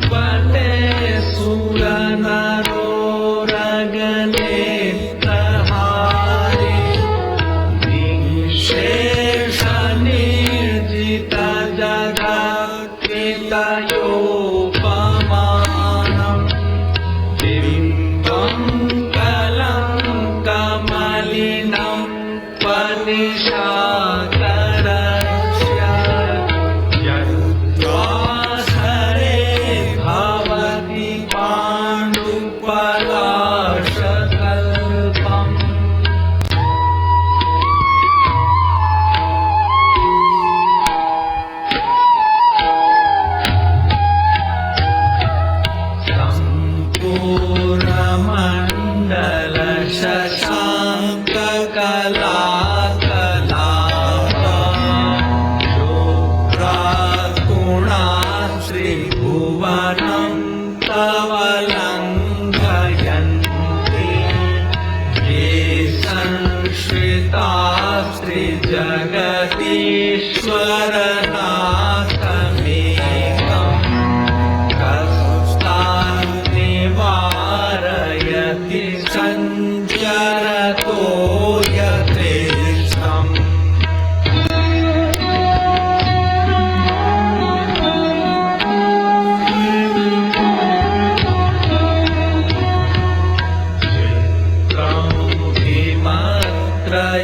पते सुरनरो रगने प्रहारे निशेष निर्जित जगत्कृतयोपमानम् बिम्बं कलङ्कमलिनं पनिशाकरस्य यद्वासरे भवति पाण्डुपलाशकल्पम् त्रिभुवनं तव लङ्घयन्ति ये संश्रितास्त्रिजगदीश्वरनाथमेकम् कस्तान् निवारयति सञ्चरतो यथेष्टम्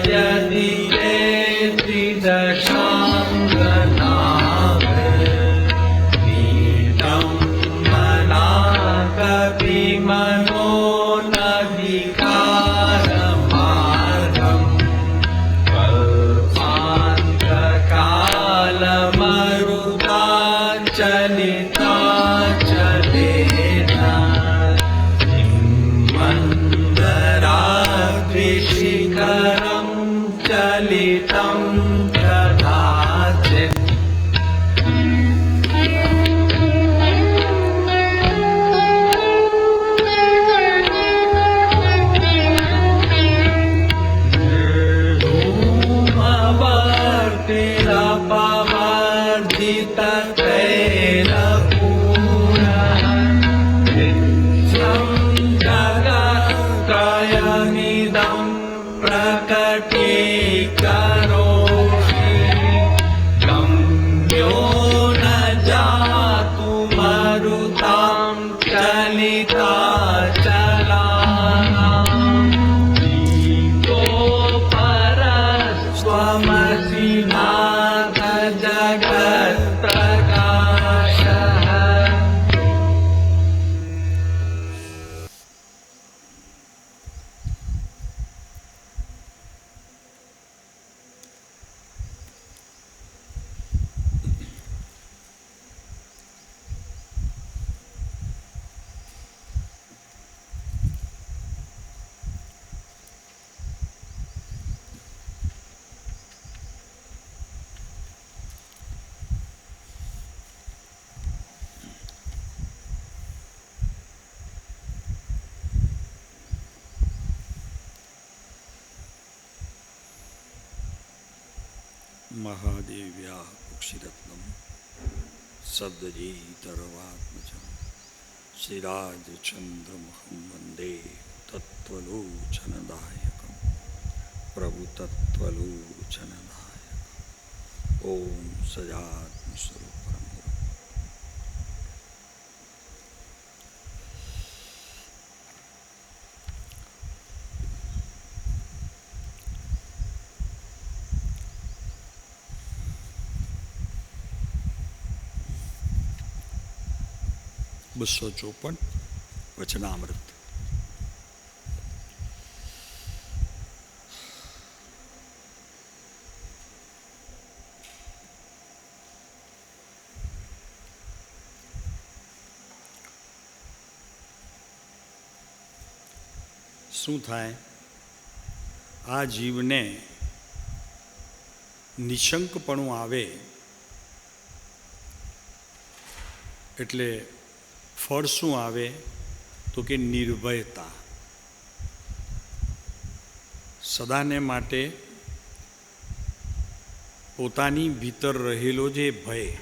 यदि ते त्रिदशाङ्गनाभीतं मनाकविमनो नदिकारमार्गम् कल्पान्तकालमरुताचलिताचलेन मन्दराद्रिशिखरं चलितं दधाति निर्धूमवर्तिरपवर्जिततैलपूरः नित्यं जगत्त्रयमिदं प्रकटीकरोषि गम्यो न जातु मरुतां चलिताचलानां दीपोपरस्त्वमसि नाथ जगत्प्रकाशः महादेव्या कुक्षिरत्नम सद्दजीतरवात्मजं श्रीराजचन्द्रमहं वन्दे तत्त्वलोचनदायकं प्रभुतत्त्वलोचनदायकम् ॐ सजात्मस्वरूपं બસો 54 વચનામૃત. શું થાય? આ જીવને નિશંકપણું આવે એટલે ફળ શું આવે? તો કે નિર્ભયતા. સદાને માટે પોતાની ભીતર રહેલો જે ભય,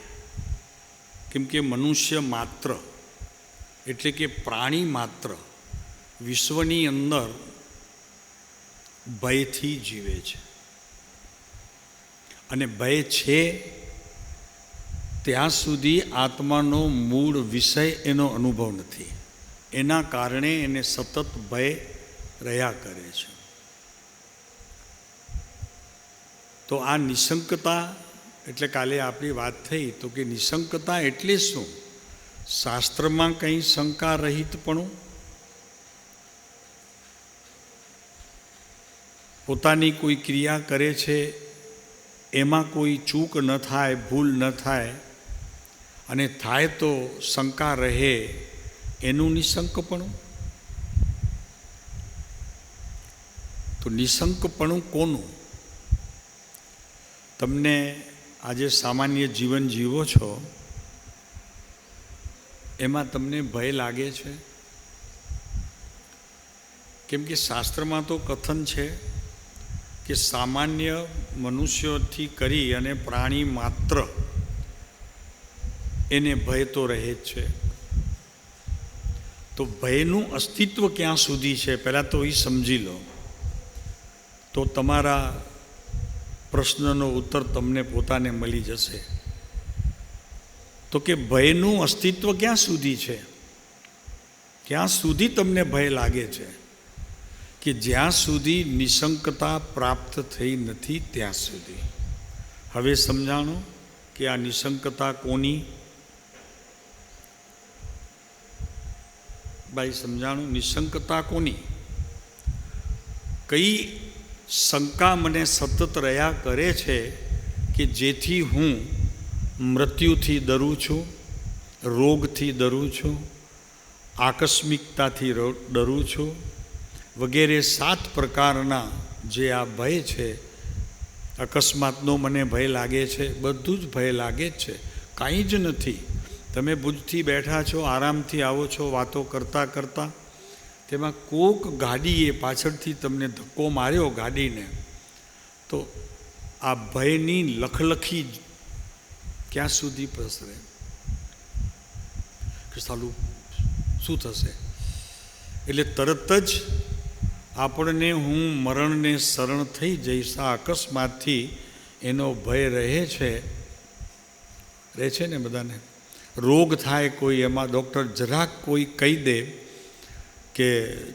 કેમ કે મનુષ્ય માત્ર એટલે કે પ્રાણી માત્ર વિશ્વની અંદર ભયથી જીવે છે, અને ભય છે ત્યાં સુધી આત્માનો મૂળ વિષય એનો અનુભવ નથી. એના કારણે એને સતત ભય રહ્યા કરે છે. તો આ નિશંકતા એટલે કાલે આપણી વાત થઈ તો કે નિશંકતા એટલે શું? શાસ્ત્રમાં કંઈ શંકા રહિતપણું, પોતાની કોઈ ક્રિયા કરે છે એમાં કોઈ ચૂક ન થાય, ભૂલ ન થાય, અને થાય તો શંકા રહે, એનું નિશંકપણું. તો નિશંકપણું કોનું? તમને આજે સામાન્ય જીવન જીવો છો એમાં તમને ભય લાગે છે? કેમ કે શાસ્ત્રમાં તો કથન છે કે સામાન્ય મનુષ્યોથી કરી અને પ્રાણી માત્ર એને ભય તો રહે જ છે. તો ભયનું અસ્તિત્વ ક્યાં સુધી છે પહેલાં તો એ સમજી લો, તો તમારા પ્રશ્નનો ઉત્તર તમને પોતાને મળી જશે. તો કે ભયનું અસ્તિત્વ ક્યાં સુધી છે? ક્યાં સુધી તમને ભય લાગે છે? કે જ્યાં સુધી નિશંકતા પ્રાપ્ત થઈ નથી ત્યાં સુધી. હવે સમજાણો કે આ નિશંકતા કોની? ભાઈ સમજાણું, નિશંકતા કોની? કઈ શંકા મને સતત રહ્યા કરે છે કે જેથી હું મૃત્યુથી ડરું છું, રોગથી ડરું છું, આકસ્મિકતાથી ડરું છું, વગેરે 7 પ્રકારના જે આ ભય છે. અકસ્માતનો મને ભય લાગે છે, બધું જ ભય લાગે જ છે, કાંઈ જ નથી. તમે ભુજથી બેઠા છો, આરામથી આવો છો, વાતો કરતાં કરતાં તેમાં કોક ગાડીએ પાછળથી તમને ધક્કો માર્યો ગાડીને, તો આ ભયની લખલખી ક્યાં સુધી પ્રસરે કે સાલું શું થશે? એટલે તરત જ આપણને હું મરણને શરણ થઈ જઈશ આ અકસ્માતથી એનો ભય રહે છે ને બધાને. રોગ થાય કોઈ, એમાં ડૉક્ટર જરાક કોઈ કહી દે કે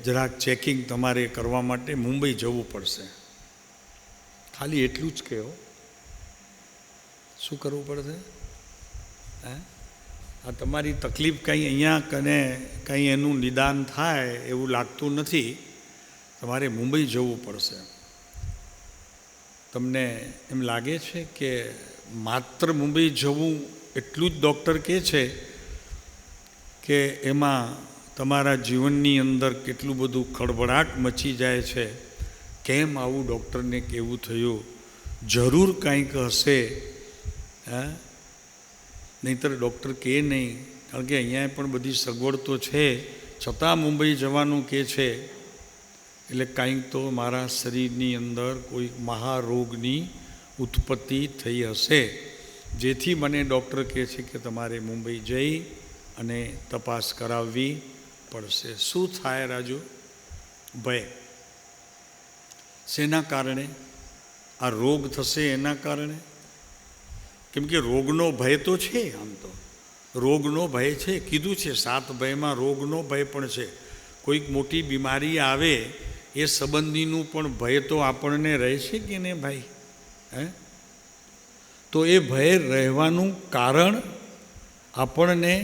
જરાક ચેકિંગ તમારે કરવા માટે મુંબઈ જવું પડશે, ખાલી એટલું જ કહો. શું કરવું પડશે? આ તમારી તકલીફ કંઈ અહીંયા કને કંઈ એનું નિદાન થાય એવું લાગતું નથી, તમારે મુંબઈ જવું પડશે. તમને એમ લાગે છે કે માત્ર મુંબઈ જવું એટલું જ ડૉક્ટર કહે છે કે એમાં તમારા જીવનની અંદર કેટલું બધું ખળભળાટ મચી જાય છે? કેમ આવું ડૉક્ટરને કહેવું થયું? જરૂર કંઈક હશે, નહીંતર ડૉક્ટર કહે નહીં. કારણ કે અહીંયા પણ બધી સગવડ તો છે, છતાં મુંબઈ જવાનું કહે છે. એટલે કાંઈક તો મારા શરીરની અંદર કોઈ મહારોગની ઉત્પત્તિ થઈ હશે, જેથી મને ડૉક્ટર કહે છે કે તમારે મુંબઈ જઈ અને તપાસ કરાવવી પડશે. શું થાય રાજુ? ભય. શેના કારણે? આ રોગ થશે એના કારણે. કેમ કે રોગનો ભય તો છે, આમ તો રોગનો ભય છે, કીધું છે 7 ભયમાં રોગનો ભય પણ છે. કોઈક મોટી બીમારી આવે એ સંબંધીનું પણ ભય તો આપણને રહે છે કે ને ભાઈ? તો એ ભય રહેવાનું કારણ આપણને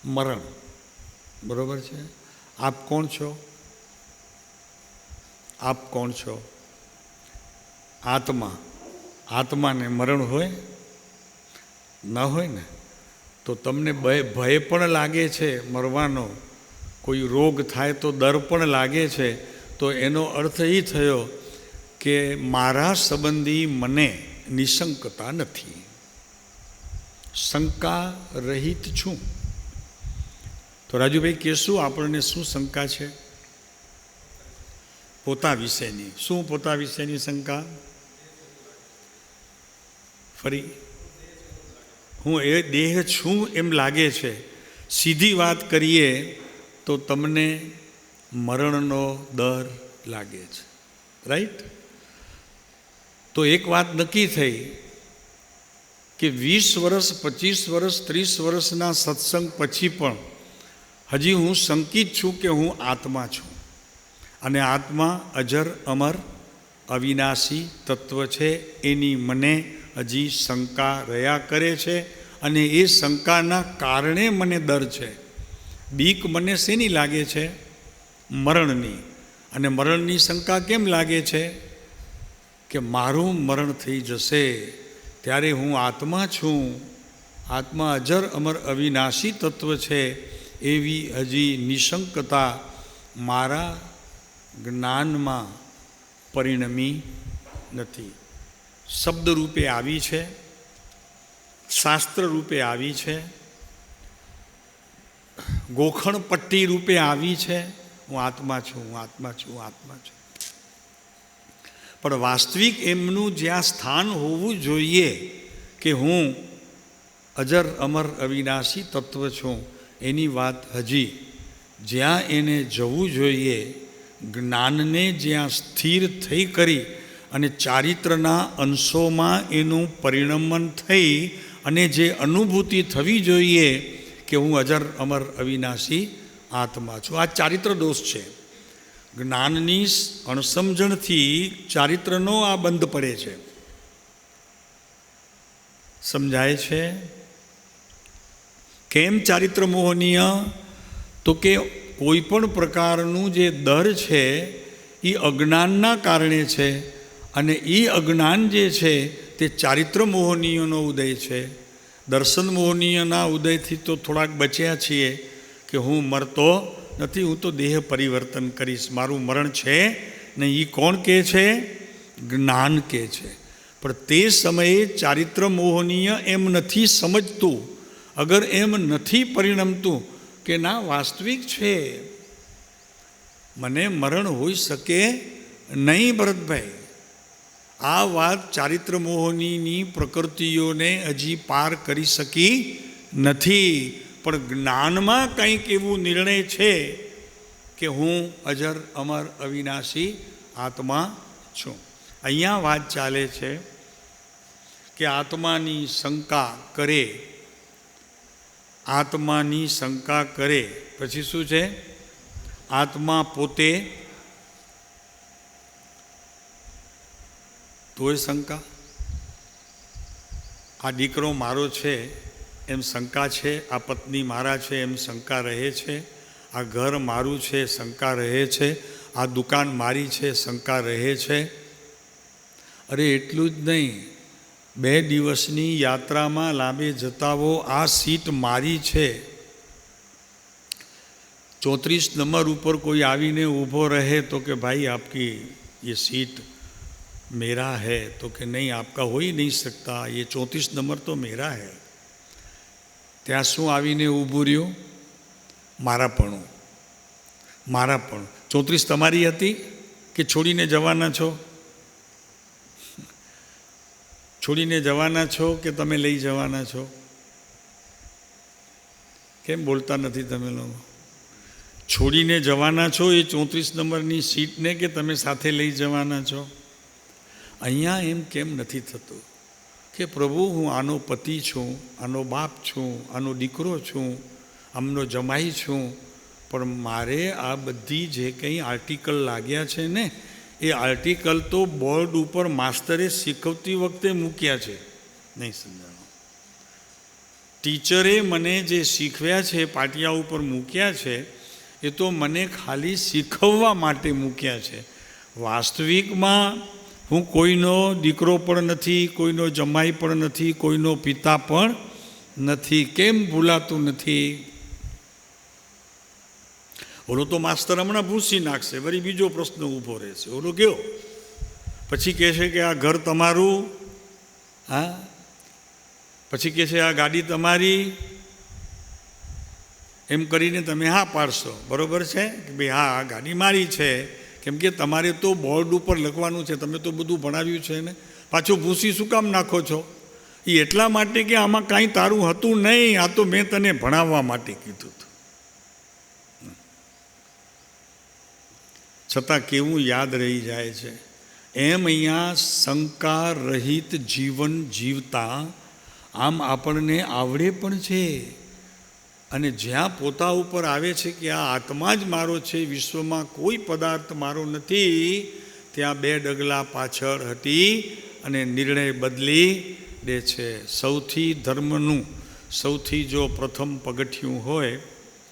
મરણ. બરાબર છે? આપ કોણ છો? આપ કોણ છો? આત્મા. આત્માને મરણ હોય? ન હોય ને. તો તમને ભય પણ લાગે છે મરવાનો, કોઈ રોગ થાય તો ડર પણ લાગે છે. તો એનો અર્થ એ થયો કે મારા સંબંધી મને નિશંકતા નથી, શંકા રહિત છું. તો રાજુભાઈ કહેશું આપણને શું શંકા છે? પોતા વિશેની. શું પોતા વિશેની શંકા? ફરી હું એ દેહ છું એમ લાગે છે, સીધી વાત કરીએ તો તમને મરણનો ડર લાગે છે, રાઈટ? તો એક વાત નક્કી થઈ કે 20 વર્ષ, 25 વર્ષ, 30 વર્ષના સત્સંગ પછી પણ હજી હું શંકિત છું કે હું આત્મા છું, અને આત્મા અજર અમર અવિનાશી તત્વ છે, એની મને હજી શંકા રહ્યા કરે છે. અને એ શંકાના કારણે મને ડર છે. બીક મને શેની લાગે છે? મરણની. અને મરણની શંકા કેમ લાગે છે? કે મારું મરણ થઈ જશે ત્યારે હું આત્મા છું, આત્મા અજર અમર અવિનાશી તત્વ છે, એવી હજી નિશંકતા મારા જ્ઞાનમાં પરિણમી નથી. શબ્દ રૂપે આવી છે, શાસ્ત્ર રૂપે આવી છે, ગોખણ પટ્ટી રૂપે આવી છે, હું આત્મા છું, હું આત્મા છું, હું આત્મા છું. પણ વાસ્તવિક એમનું જ્યાં સ્થાન હોવું જોઈએ કે હું અજર અમર અવિનાશી તત્વ છું, એની વાત હજી જ્યાં એને જવું જોઈએ, જ્ઞાનને જ્યાં સ્થિર થઈ કરી અને ચારિત્રના અંશોમાં એનું પરિણમન થઈ અને જે અનુભૂતિ થવી જોઈએ કે હું અજર અમર અવિનાશી આત્મા છું, આ ચારિત્ર દોષ છે. જ્ઞાનની અણસમજણથી ચારિત્રનો આ બંધ પડે છે. સમજાય છે? કેમ ચારિત્ર મોહનીય? તો કે કોઈ પણ પ્રકારનું જે દર છે એ અજ્ઞાનના કારણે છે, અને એ અજ્ઞાન જે છે તે ચારિત્ર મોહનીયનો ઉદય છે. દર્શન મોહનીયના ઉદયથી તો થોડાક બચ્યા છીએ કે હું મરતો નથી, હું તો દેહ પરિવર્તન કરીશ, મારું મરણ છે નહીં. એ કોણ કહે છે? જ્ઞાન કહે છે. પણ તે સમયે ચારિત્ર મોહનીય એમ નથી સમજતું. અગર એમ નથી પરિણમતું કે ના વાસ્તવિક છે, મને મરણ હોઈ શકે નહીં, ભરતભાઈ, આ વાત ચારિત્ર મોહનીની પ્રકૃતિઓને હજી પાર કરી શકી નથી. પણ જ્ઞાનમાં કંઈક એવું નિર્ણય છે કે હું અજર અમર અવિનાશી આત્મા છું. અહીંયા વાત ચાલે છે કે આત્માની શંકા કરે, આત્માની શંકા કરે પછી શું છે? આત્મા પોતે તોય શંકા. આ દીકરો મારો છે એમ શંકા છે, આ પત્ની મારા છે એમ શંકા રહે છે, આ ઘર મારું છે શંકા રહે છે, આ દુકાન મારી છે શંકા રહે છે. અરે એટલું જ નહીં, 2 દિવસની યાત્રામાં લાંબે જતાવો આ સીટ મારી છે, 34 નંબર ઉપર કોઈ આવીને ઊભો રહે તો કે ભાઈ આપકી ये सीट मेरा है, तो कि नहीं आपका हो ही नहीं सकता, ये 34 नंबर तो मेरा है. ત્યાં શું આવીને ઊભું રહ્યું? મારાપણું. 34 તમારી હતી કે છોડીને જવાના છો? છોડીને જવાના છો કે તમે લઈ જવાના છો? કેમ બોલતા નથી તમે લોકો? છોડીને જવાના છો એ 34 નંબરની સીટને કે તમે સાથે લઈ જવાના છો? અહીંયા એમ કેમ નથી થતું કે પ્રભુ હું આનો પતિ છું, આનો બાપ છું, આનો દીકરો છું, આમનો જમાઈ છું, પણ મારે આ બધી જે કંઈ આર્ટિકલ લાગ્યા છે ને એ આર્ટિકલ તો બોર્ડ ઉપર માસ્તરે શીખવતી વખતે મૂક્યા છે, નહીં સમજાણું. ટીચરે મને જે શીખવ્યા છે પાટિયા ઉપર મૂક્યા છે એ તો મને ખાલી શીખવવા માટે મૂક્યા છે. વાસ્તવિકમાં હું કોઈનો દીકરો પણ નથી, કોઈનો જમાઈ પણ નથી, કોઈનો પિતા પણ નથી. કેમ ભૂલાતું નથી? ઓલો તો માસ્તર હમણાં ભૂસી નાખશે, વળી બીજો પ્રશ્ન ઊભો રહેશે. ઓલો કયો પછી કહે છે કે આ ઘર તમારું, હા, પછી કહે છે આ ગાડી તમારી, એમ કરીને તમે હા પાડશો. બરાબર છે કે ભાઈ હા આ ગાડી મારી છે, કેમ કે તમારે તો બોર્ડ ઉપર લખવાનું છે, તમે તો બધું ભણાવ્યું છે ને, પાછું ભૂસી શું કામ નાખો છો? એ એટલા માટે કે આમાં કાંઈ તારું હતું નહીં, આ તો મેં તને ભણાવવા માટે કીધું હતું. છતાં કેવું યાદ રહી જાય છે. એમ અહીંયા શંકા રહિત જીવન જીવતા આમ આપણને આવડે પણ છે. અને જ્યાં પોતા ઉપર આવે છે કે આ આત્મા જ મારો છે, વિશ્વમાં કોઈ પદાર્થ મારો નથી, ત્યાં 2 ડગલા પાછળ હટી અને નિર્ણય બદલી દે છે. સૌથી ધર્મનું સૌથી જો પ્રથમ પગથિયું હોય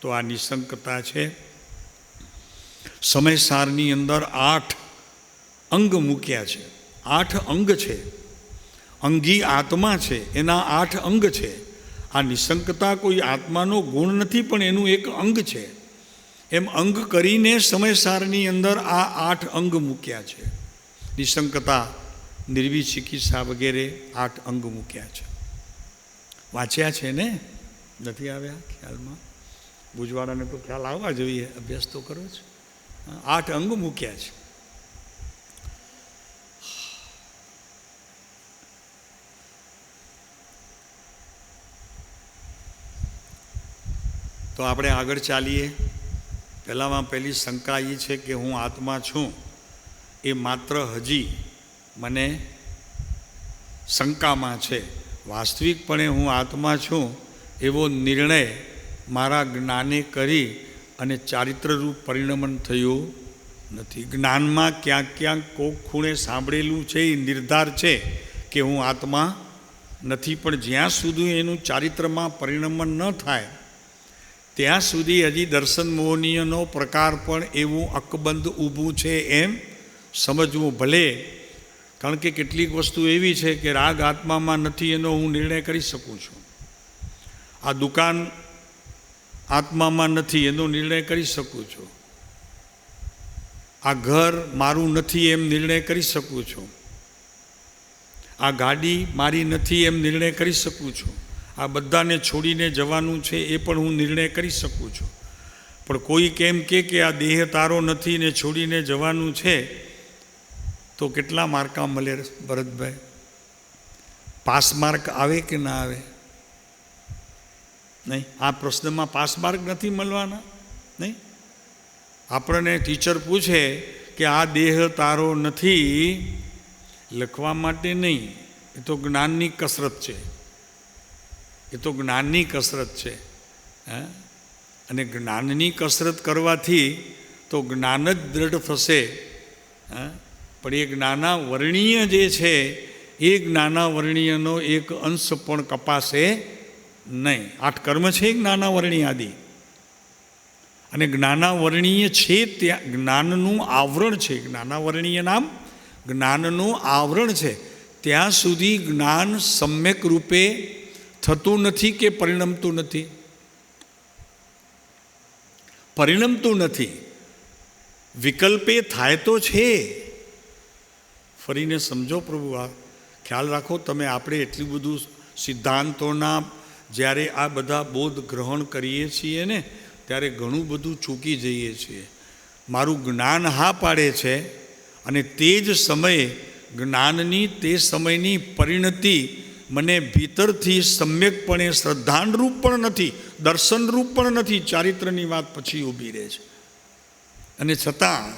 તો આ નિશંકતા છે. સમયસારની અંદર 8 અંગ મૂક્યા છે. 8 અંગ છે. અંગી આત્મા છે, એના 8 અંગ છે. આ નિશંકતા કોઈ આત્માનો ગુણ નથી, પણ એનું એક અંગ છે. એમ અંગ કરીને સમયસારની અંદર આ 8 અંગ મૂક્યા છે. નિશંકતા, નિર્વિચિકિત્સા વગેરે 8 અંગ મૂક્યા છે. વાંચ્યા છે ને? નથી આવ્યા ખ્યાલમાં? ભુજવાળાને તો ખ્યાલ આવવા જોઈએ, અભ્યાસ તો કરો જ. 8 અંગ મૂક્યા છે. તો આપણે આગળ ચાલીએ. પહેલામાં પહેલી શંકા એ છે કે હું આત્મા છું એ માત્ર હજી મને શંકામાં છે. વાસ્તવિકપણે હું આત્મા છું એવો નિર્ણય મારા જ્ઞાને કરી અને ચારિત્રરૂપ પરિણમન થયું નથી. જ્ઞાનમાં ક્યાંક ક્યાંક કોક ખૂણે સાંભળેલું છે, એ નિર્ધાર છે કે હું આત્મા નથી, પણ જ્યાં સુધી એનું ચારિત્રમાં પરિણમન ન થાય ત્યાં સુધી હજી દર્શન મોહનીયનો પ્રકાર પણ એવું અકબંધ ઊભું છે એમ સમજવું. ભલે, કારણ કે કેટલીક વસ્તુ એવી છે કે રાગ આત્મામાં નથી એનો હું નિર્ણય કરી શકું છું. આ દુકાન આત્મામાં નથી એનો નિર્ણય કરી શકું છું. આ ઘર મારું નથી એમ નિર્ણય કરી શકું છું. આ ગાડી મારી નથી એમ નિર્ણય કરી શકું છું. આ બધાને છોડીને જવાનું છે એ પણ હું નિર્ણય કરી શકું છું. પણ કોઈ કેમ કે આ દેહ તારો નથી ને છોડીને જવાનું છે, તો કેટલા માર્કા મળે ભરતભાઈ? પાસ માર્ક આવે કે ના આવે? નહીં, આ પ્રશ્નમાં પાસ માર્ક નથી મળવાના. નહીં, આપણને ટીચર પૂછે કે આ દેહ તારો નથી, લખવા માટે નહીં, એ તો જ્ઞાનની કસરત છે. એ તો જ્ઞાનની કસરત છે. અને જ્ઞાનની કસરત કરવાથી તો જ્ઞાન જ દ્રઢ થશે. પણ એ જ્ઞાનાવર્ણીય જે છે એ જ્ઞાનાવર્ણીયનો એક અંશ પણ કપાશે નહીં. 8 કર્મ છે જ્ઞાનાવર્ણીય આદિ, અને જ્ઞાનાવર્ણીય છે ત્યાં જ્ઞાનનું આવરણ છે. જ્ઞાનાવર્ણીય નામ જ્ઞાનનું આવરણ છે. ત્યાં સુધી જ્ઞાન સમ્યક રૂપે થતું નથી કે પરિણમતું નથી? પરિણમતું નથી. વિકલ્પે થાય તો છે. ફરીને સમજો પ્રભુ, આ ખ્યાલ રાખો તમે. આપણે એટલું બધું સિદ્ધાંતોના જ્યારે આ બધા બોધ ગ્રહણ કરીએ છીએ ને, ત્યારે ઘણું બધું ચૂકી જઈએ છીએ. મારું જ્ઞાન હા પાડે છે, અને તે જ સમયે જ્ઞાનની તે સમયની પરિણતિ મને ભીતરથી સમ્યકપણે શ્રદ્ધાનરૂપ પણ નથી, દર્શનરૂપ પણ નથી. ચારિત્રની વાત પછી ઊભી રહે છે. અને છતાં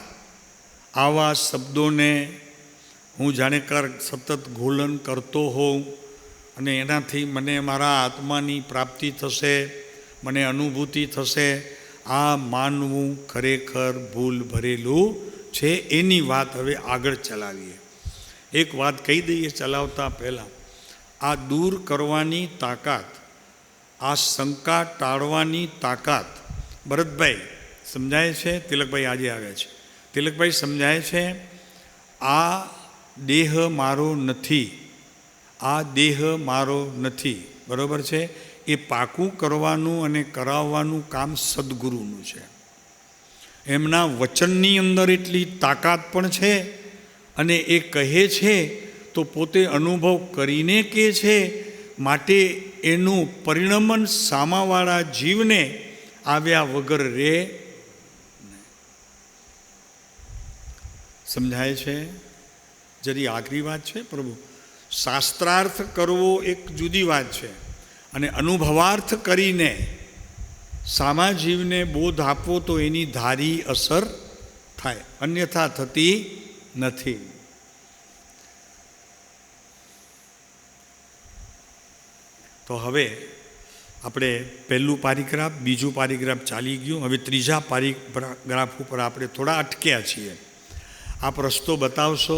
આવા શબ્દોને હું જાણે સતત ઘોલન કરતો હોઉં, અને એનાથી મને મારા આત્માની પ્રાપ્તિ થશે, મને અનુભૂતિ થશે, આ માનવું ખરેખર ભૂલ ભરેલું છે. એની વાત હવે આગળ ચલાવીએ. એક વાત કહી દઈએ ચલાવતા પહેલાં. આ દૂર કરવાની તાકાત, આ શંકા ટાળવાની તાકાત ભરતભાઈ સમજાય છે? તિલકભાઈ આજે આવ્યા છે. તિલકભાઈ સમજાય છે, આ દેહ મારો નથી, આ દેહ મારો નથી, બરાબર છે? એ પાકું કરવાનું અને કરાવવાનું કામ સદગુરુનું છે. એમના વચનની અંદર એટલી તાકાત પણ છે, અને એ કહે છે તો પોતે અનુભવ કરીને કહે છે, માટે એનું પરિણમન સામાવાળા જીવને આવ્યા વગર રે. સમજાય છે? જરી આખરી વાત છે પ્રભુ. શાસ્ત્રાર્થ કરવો એક જુદી વાત છે, અને અનુભવાર્થ કરીને સામા જીવને બોધ આપવો તો એની ધારી અસર થાય, અન્યથા થતી નથી. તો હવે આપણે પહેલું પારિગ્રાફ, બીજું પારિગ્રાફ ચાલી ગયું. હવે ત્રીજા પારિગ્રાફ ઉપર આપણે થોડા અટક્યા છીએ. આપ રસ્તો બતાવશો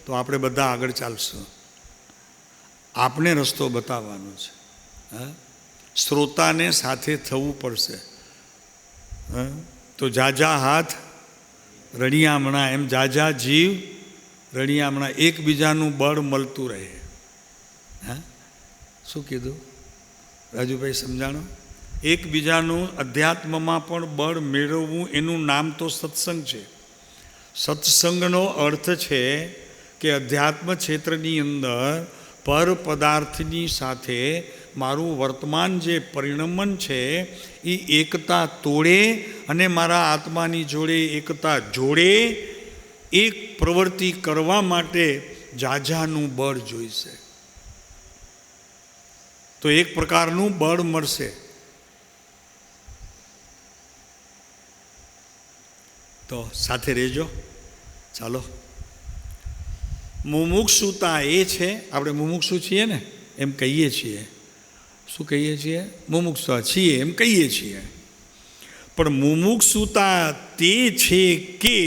તો આપણે બધા આગળ ચાલશું. આપને રસ્તો બતાવવાનો છે. હા, શ્રોતાને સાથે થવું પડશે. તો જાજા હાથ રણિયામણા, એમ જાજા જીવ રણિયામણા, એકબીજાનું બળ મળતું રહે. હા, શું કીધું રાજુભાઈ, સમજાણો? એકબીજાનું અધ્યાત્મમાં પણ બળ મેળવવું, એનું નામ તો સત્સંગ છે. સત્સંગનો અર્થ છે કે અધ્યાત્મ ક્ષેત્રની અંદર પર પદાર્થની સાથે મારું વર્તમાન જે પરિણમન છે એ એકતા તોડે અને મારા આત્માની જોડે એકતા જોડે. એક પ્રવૃત્તિ કરવા માટે જાજાનું બળ જોઈશે, તો એક પ્રકારનું બળ મળશે. તો સાથે રહેજો. ચાલો, મુમુક્ષુતા એ છે, આપણે મુમુક્ષુ છીએ ને એમ કહીએ છીએ. શું કહીએ છીએ? મુમુક્ષુ છીએ એમ કહીએ છીએ. પણ મુમુક્ષુતા તે છે કે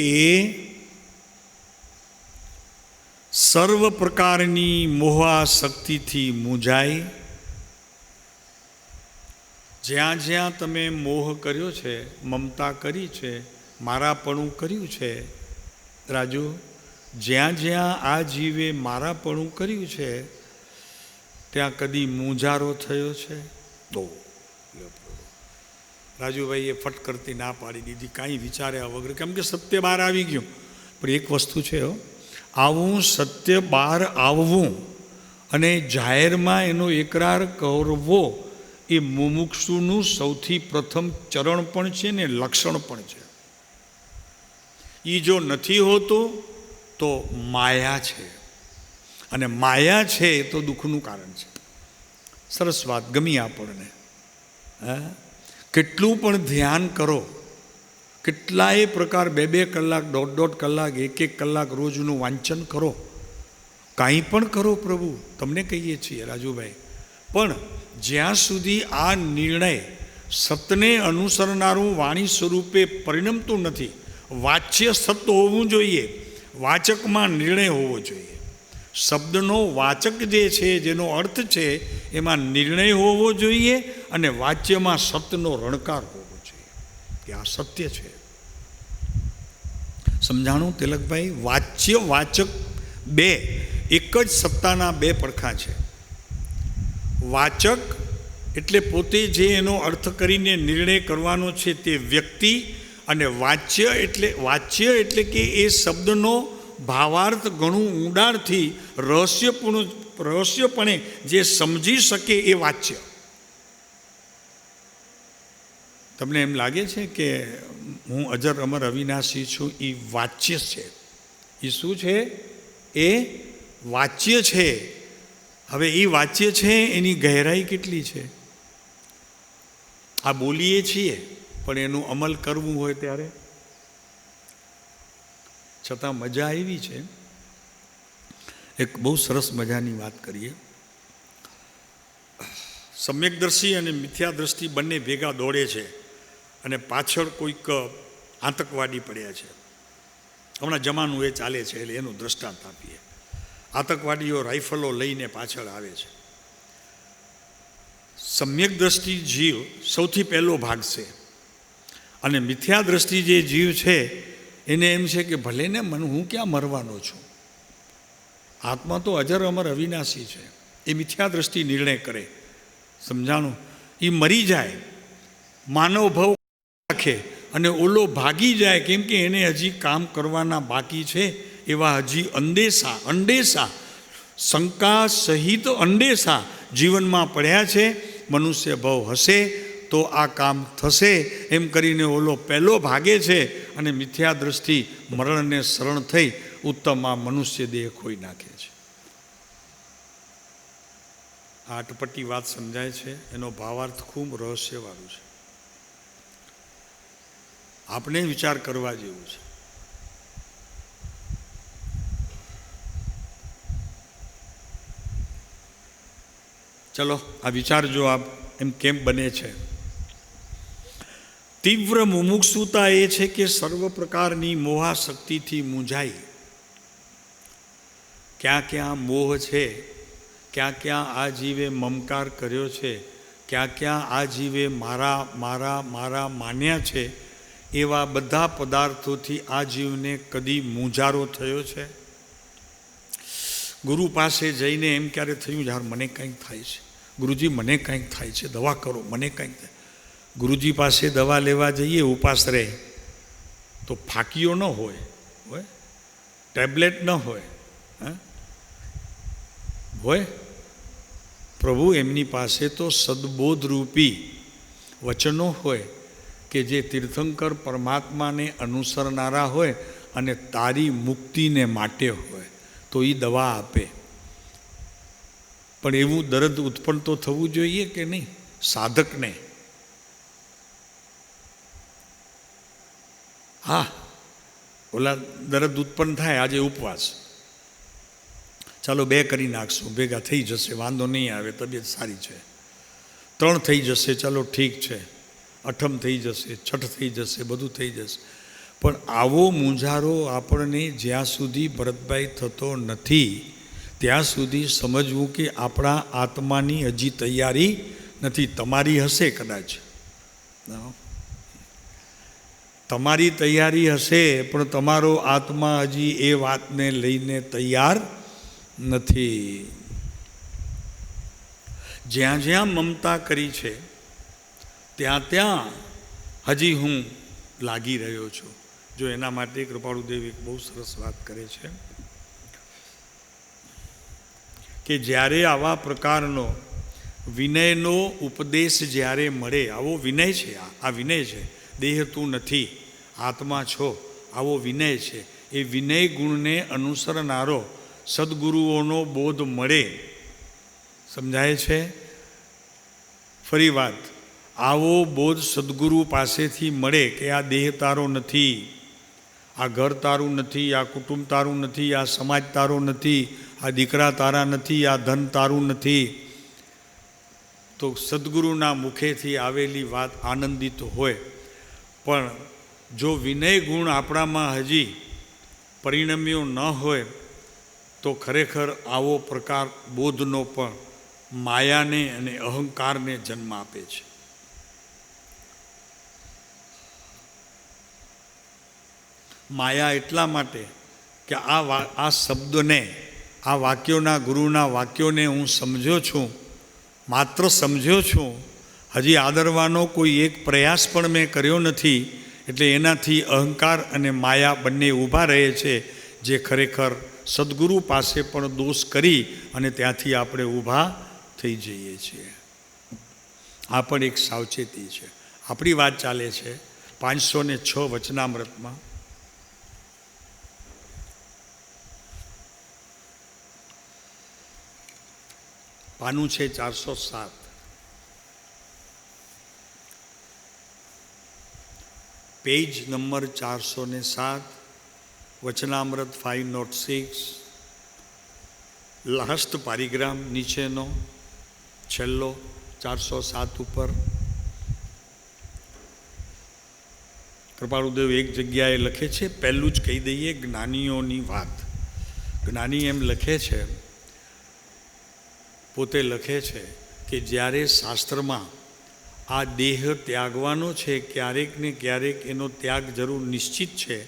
સર્વ પ્રકારની મોહાશક્તિથી મૂંઝાય. જ્યાં જ્યાં તમે મોહ કર્યો છે, મમતા કરી છે, મારાપણું કર્યું છે, રાજુ, જ્યાં જ્યાં આ જીવે મારાપણું કર્યું છે ત્યાં કદી મૂંઝારો થયો છે? તો રાજુભાઈએ ફટ કરતી ના પાડી દીધી, કાંઈ વિચાર્યા વગર, કેમ કે સત્ય બહાર આવી ગયું. પણ એક વસ્તુ છે, આવું સત્ય બહાર આવવું અને જાહેરમાં એનો એકરાર કરવો એ મુમુક્ષુનું સૌથી પ્રથમ ચરણ પણ છે ને લક્ષણ પણ છે. એ જો નથી હોતું તો માયા છે, અને માયા છે તો દુઃખનું કારણ છે. સરસ વાત ગમી આપણને. હા, કેટલું પણ ધ્યાન કરો, કેટલાય પ્રકાર, 2-2 કલાક, 1.5 કલાક, 1-1 કલાક રોજનું વાંચન કરો, કાંઈ પણ કરો, પ્રભુ તમને કહીએ છીએ રાજુભાઈ. પણ જ્યાં સુધી આ નિર્ણય સતને અનુસરનારું વાણી સ્વરૂપે પરિણમતું નથી, વાચ્ય સત હોવું જોઈએ, વાચકમાં નિર્ણય હોવો જોઈએ. શબ્દનો વાચક જે છે, જેનો અર્થ છે, એમાં નિર્ણય હોવો જોઈએ, અને વાચ્યમાં સતનો રણકાર હોવો જોઈએ કે આ સત્ય છે. સમજાણું તિલકભાઈ? વાચ્ય વાચક બે એક જ સત્તાના બે પડખા છે. વાચક એટલે પોતે જે એનો અર્થ કરીને નિર્ણય કરવાનો છે તે વ્યક્તિ, અને વાચ્ય એટલે કે એ શબ્દનો ભાવાર્થ ઘણું ઊંડાણથી રહસ્યપણે જે સમજી શકે એ વાચ્ય. તમને એમ લાગે છે કે હું અજર અમર અવિનાશી છું, એ વાચ્ય છે? એ શું છે? એ વાચ્ય છે. હવે એ વાચ્ય છે, એની ગહેરાઈ કેટલી છે? આ બોલીએ છીએ, પણ એનું અમલ કરવું હોય ત્યારે છતાં મજા આવી છે. એક બહુ સરસ મજાની વાત કરીએ. સમ્યકદર્શી અને મિથ્યાદ્રષ્ટિ બંને ભેગા દોડે છે, અને પાછળ કોઈક આતંકવાદી પડ્યા છે. હમણાં જમાનું એ ચાલે છે, એટલે એનું દ્રષ્ટાંત આપીએ. આતંકવાદીઓ રાઇફલો લઈને પાછળ આવે છે. સમ્યક દ્રષ્ટિ જીવ સૌથી પહેલો ભાગશે, અને મિથ્યા દ્રષ્ટિ જે જીવ છે એને એમ છે કે ભલે ને હું ક્યાં મરવાનો છું, આત્મા તો અજર અમર અવિનાશી છે. એ મિથ્યા દ્રષ્ટિ નિર્ણય કરે. સમજાણું? એ મરી જાય, માનવ ભવ રાખે, અને ઓલો ભાગી જાય, કેમ કે એને હજી કામ કરવાના બાકી છે. એવા હજી અંડેસા શંકા સહિત અંડેસા જીવનમાં પડ્યા છે. મનુષ્ય ભવ હશે તો આ કામ થશે, એમ કરીને ઓલો પહેલો ભાગે છે, અને મિથ્યા દ્રષ્ટિ મરણને શરણ થઈ ઉત્તમ આ મનુષ્ય દેહ ખોઈ નાખે છે. આ અટપટી વાત સમજાય છે, એનો ભાવાર્થ ખૂબ રહસ્યવાળું છે, આપણે વિચાર કરવા જેવું છે. ચલો આ વિચાર જો આપ એમ કેમ બને છે. તીવ્ર મુમુક્ષુતા એ છે કે સર્વ પ્રકારની મોહાશક્તિથી મૂંઝાઈ ક્યાં ક્યાં મોહ છે, ક્યાં ક્યાં આ જીવે મમકાર કર્યો છે, ક્યાં ક્યાં આ જીવે મારા મારા મારા માન્યા છે, એવા બધા પદાર્થોથી આ જીવને કદી મૂંઝારો થયો છે? ગુરુ પાસે જઈને એમ ક્યારે થયું યાર મને કંઈક થાય છે, ગુરુજી મને કંઈક થાય છે, દવા કરો, મને કંઈક થાય? ગુરુજી પાસે દવા લેવા જઈએ ઉપાસ રહે તો ફાંકીઓ ન હોય, ટેબ્લેટ ન હોય, હોય પ્રભુ એમની પાસે તો સદબોધરૂપી વચનો હોય કે જે તીર્થંકર પરમાત્માને અનુસરનારા હોય અને તારી મુક્તિને માટે હોય તો એ દવા આપે. પણ એવું દર્દ ઉત્પન્ન તો થવું જોઈએ કે નહીં સાધકને? હા, ઓલા દર્દ ઉત્પન્ન થાય, આજે ઉપવાસ, ચાલો 2 કરી નાખશું, ભેગા થઈ જશે, વાંધો નહીં આવે, તબિયત સારી છે. 3 થઈ જશે, ચાલો ઠીક છે, 8મ થઈ જશે, 6ઠ થઈ જશે, બધું થઈ જશે. પણ આવો મૂંઝારો આપણને જ્યાં સુધી ભરતભાઈ થતો નથી ત્યાં સુધી સમજવું કે આપણા આત્માની હજી તૈયારી નથી. તમારી હશે કદાચ, તમારી તૈયારી હશે, પણ તમારો આત્મા હજી એ વાતને લઈને તૈયાર નથી. જ્યાં જ્યાં મમતા કરી છે ત્યાં ત્યાં હજી હું લાગી રહ્યો છું. જો એના માટે કૃપાળુદેવ એક બહુ સરસ વાત કરે છે કે જ્યારે આવા પ્રકારનો વિનયનો ઉપદેશ જ્યારે મળે, આવો વિનય છે, આ વિનય છે, દેહ તું નથી આત્મા છો, આવો વિનય છે. એ વિનય ગુણને અનુસરનારો સદગુરુઓનો બોધ મળે, સમજાય છે? ફરી વાત, આવો બોધ સદગુરુ પાસેથી મળે કે આ દેહ તારો નથી, આ ઘર તારું નથી, આ કુટુંબ તારું નથી, આ સમાજ તારો નથી, આ દીકરા તારા નથી, આ ધન તારું નથી, તો સદગુરુના મુખેથી આવેલી વાત આનંદિત હોય. પણ જો વિનય ગુણ આપણામાં હજી પરિણમ્યો ન હોય તો ખરેખર આવો પ્રકાર બોધનો પણ માયાને અને અહંકારને જન્મ આપે છે. માયા એટલા માટે કે આ શબ્દને, આ વાક્યોના, ગુરુના વાક્યોને હું સમજ્યો છું, માત્ર સમજ્યો છું, હજી આદરવાનો કોઈ એક પ્રયાસ પણ મેં કર્યો નથી. એટલે એનાથી અહંકાર અને માયા બંને ઊભા રહે છે, જે ખરેખર સદગુરુ પાસે પણ દોષ કરી અને ત્યાંથી આપણે ઊભા થઈ જઈએ છીએ. આ પણ એક સાવચેતી છે. આપણી વાત ચાલે છે 506 વચનામૃતમાં. પાનું છે 407. પેજ નંબર 407, વચનામૃત 506, લાસ્ટ પારિગ્રામ નીચેનો છેલ્લો 407 ઉપર. કૃપાળુદેવ એક જગ્યાએ લખે છે, પહેલું જ કહી દઈએ જ્ઞાનીઓની વાત. જ્ઞાની એમ લખે છે, પોતે લખે છે કે જ્યારે શાસ્ત્રમાં આ દેહ ત્યાગવાનો છે, ક્યારેક ને ક્યારેક એનો ત્યાગ જરૂર નિશ્ચિત છે,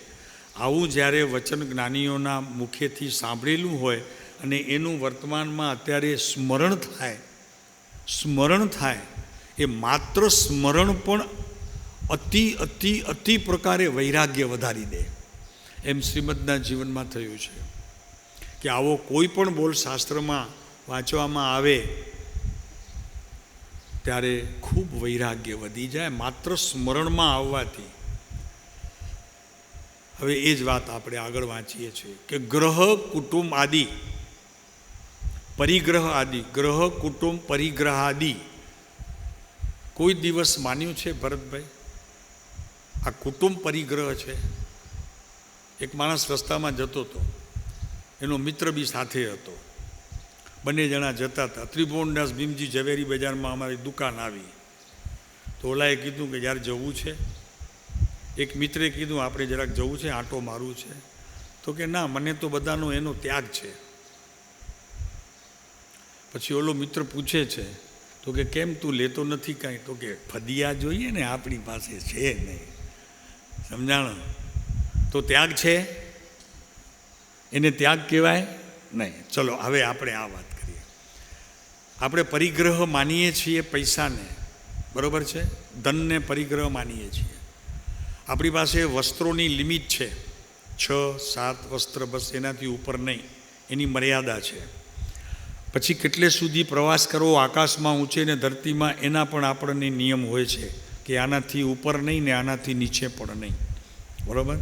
આવું જ્યારે વચન જ્ઞાનીઓના મુખેથી સાંભળેલું હોય અને એનું વર્તમાનમાં અત્યારે સ્મરણ થાય, એ માત્ર સ્મરણ પણ અતિ અતિ અતિ પ્રકારે વૈરાગ્ય વધારી દે. એમ શ્રીમદના જીવનમાં થયું છે કે આવો કોઈ પણ બોલ શાસ્ત્રમાં વાંચવામાં આવે ત્યારે ખૂબ વૈરાગ્ય વધી જાય, માત્ર સ્મરણમાં આવવાથી. હવે એ જ વાત આપણે આગળ વાંચીએ છીએ કે ગ્રહ કુટુંબ આદિ પરિગ્રહ આદિ, ગ્રહ કુટુંબ પરિગ્રહ આદિ કોઈ દિવસ માન્યું છે ભરતભાઈ? આ કુટુંબ પરિગ્રહ છે. એક માણસ રસ્તામાં જતો હતો, એનો મિત્ર બી સાથે હતો, બંને જણા જતા હતા. ત્રિભુવનદાસ ભીમજી ઝવેરી બજારમાં અમારી દુકાન આવી તો ઓલાએ કીધું કે યાર જવું છે. એક મિત્રે કીધું આપણે જરાક જવું છે, આંટો મારવું છે. તો કે ના, મને તો બધાનો એનો ત્યાગ છે. પછી ઓલો મિત્ર પૂછે છે તો કે કેમ તું લેતો નથી કાંઈ? તો કે ફદિયા જોઈએ ને, આપણી પાસે છે નહીં. સમજાણો? તો ત્યાગ છે, એને ત્યાગ કહેવાય નહીં. ચલો હવે આપણે આ વાત કરીએ. આપણે પરિગ્રહ માનીએ છીએ પૈસાને, બરાબર છે, ધનને પરિગ્રહ માનીએ છીએ. આપણી પાસે વસ્ત્રોની લિમિટ છે, 6-7 વસ્ત્ર, બસ, એનાથી ઉપર નહીં, એની મર્યાદા છે. પછી કેટલે સુધી પ્રવાસ કરવો આકાશમાં ઊંચે ને ધરતીમાં, એના પણ આપણને નિયમ હોય છે કે આનાથી ઉપર નહીં ને આનાથી નીચે પણ નહીં, બરાબર.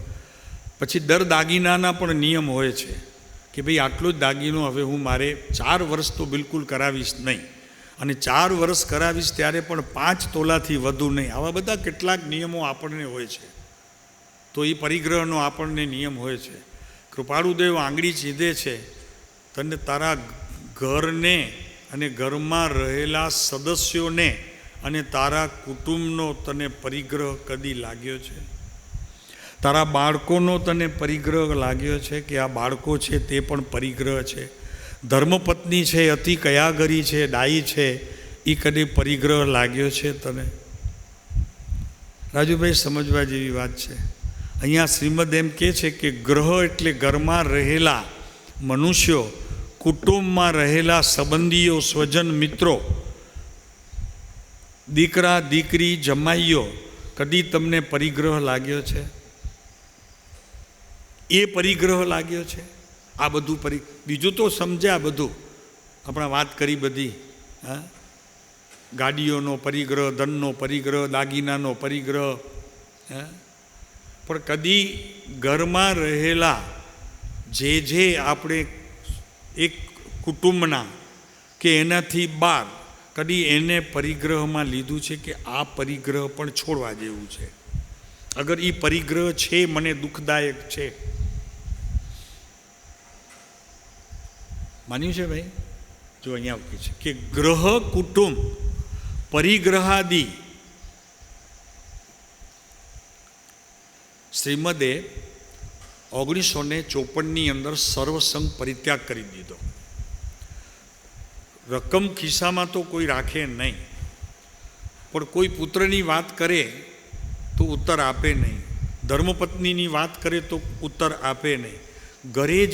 પછી દર દાગીનાના પણ નિયમ હોય છે કે ભાઈ આટલો જ દાગીનો હવે હું મારે 4 વર્ષ તો બિલકુલ કરાવીશ નહીં, અને 4 વર્ષ કરાવીશ ત્યારે પણ 5 તોલાથી વધુ નહીં. આવા બધા કેટલાક નિયમો આપણને હોય છે. તો એ પરિગ્રહનો આપણને નિયમ હોય છે. કૃપાળુદેવ આંગળી ચીંધે છે, તને તારા ઘરને અને ઘરમાં રહેલા સદસ્યોને અને તારા કુટુંબનો તને પરિગ્રહ કદી લાગ્યો છે? તારા બાળકોનો તને પરિગ્રહ લાગ્યો છે કે આ બાળકો છે તે પણ પરિગ્રહ છે? ધર્મપત્ની છે, અતિ કયાગરી છે, ડાઈ છે, એ કદી પરિગ્રહ લાગ્યો છે તને? રાજુભાઈ, સમજવા જેવી વાત છે. અહીંયા શ્રીમદ એમ કહે છે કે ગ્રહ એટલે ઘરમાં રહેલા મનુષ્યો, કુટુંબમાં રહેલા સંબંધીઓ, સ્વજન, મિત્રો, દીકરા દીકરી, જમાઈઓ, કદી તમને પરિગ્રહ લાગ્યો છે? એ પરિગ્રહ લાગ્યો છે? આ બધું બીજું તો સમજ્યા, બધું આપણા વાત કરી બધી. હા, ગાડીઓનો પરિગ્રહ, ધનનો પરિગ્રહ, દાગીનાનો પરિગ્રહ, પણ કદી ઘરમાં રહેલા જે આપણે એક કુટુંબના કે એનાથી બહાર, કદી એને પરિગ્રહમાં લીધું છે કે આ પરિગ્રહ પણ છોડવા જેવું છે? અગર એ પરિગ્રહ છે, મને દુઃખદાયક છે, માન્યું છે ભાઈ? જો અહીંયા કહે છે કે ગ્રહ કુટુંબ પરિગ્રહાદિ, શ્રીમદે 1954ની અંદર સર્વસંગ પરિત્યાગ કરી દીધો. રકમ ખિસ્સામાં તો કોઈ રાખે નહીં, પણ કોઈ પુત્રની વાત કરે તો ઉત્તર આપે નહીં, ધર્મપત્નીની વાત કરે તો ઉત્તર આપે નહીં. ઘરે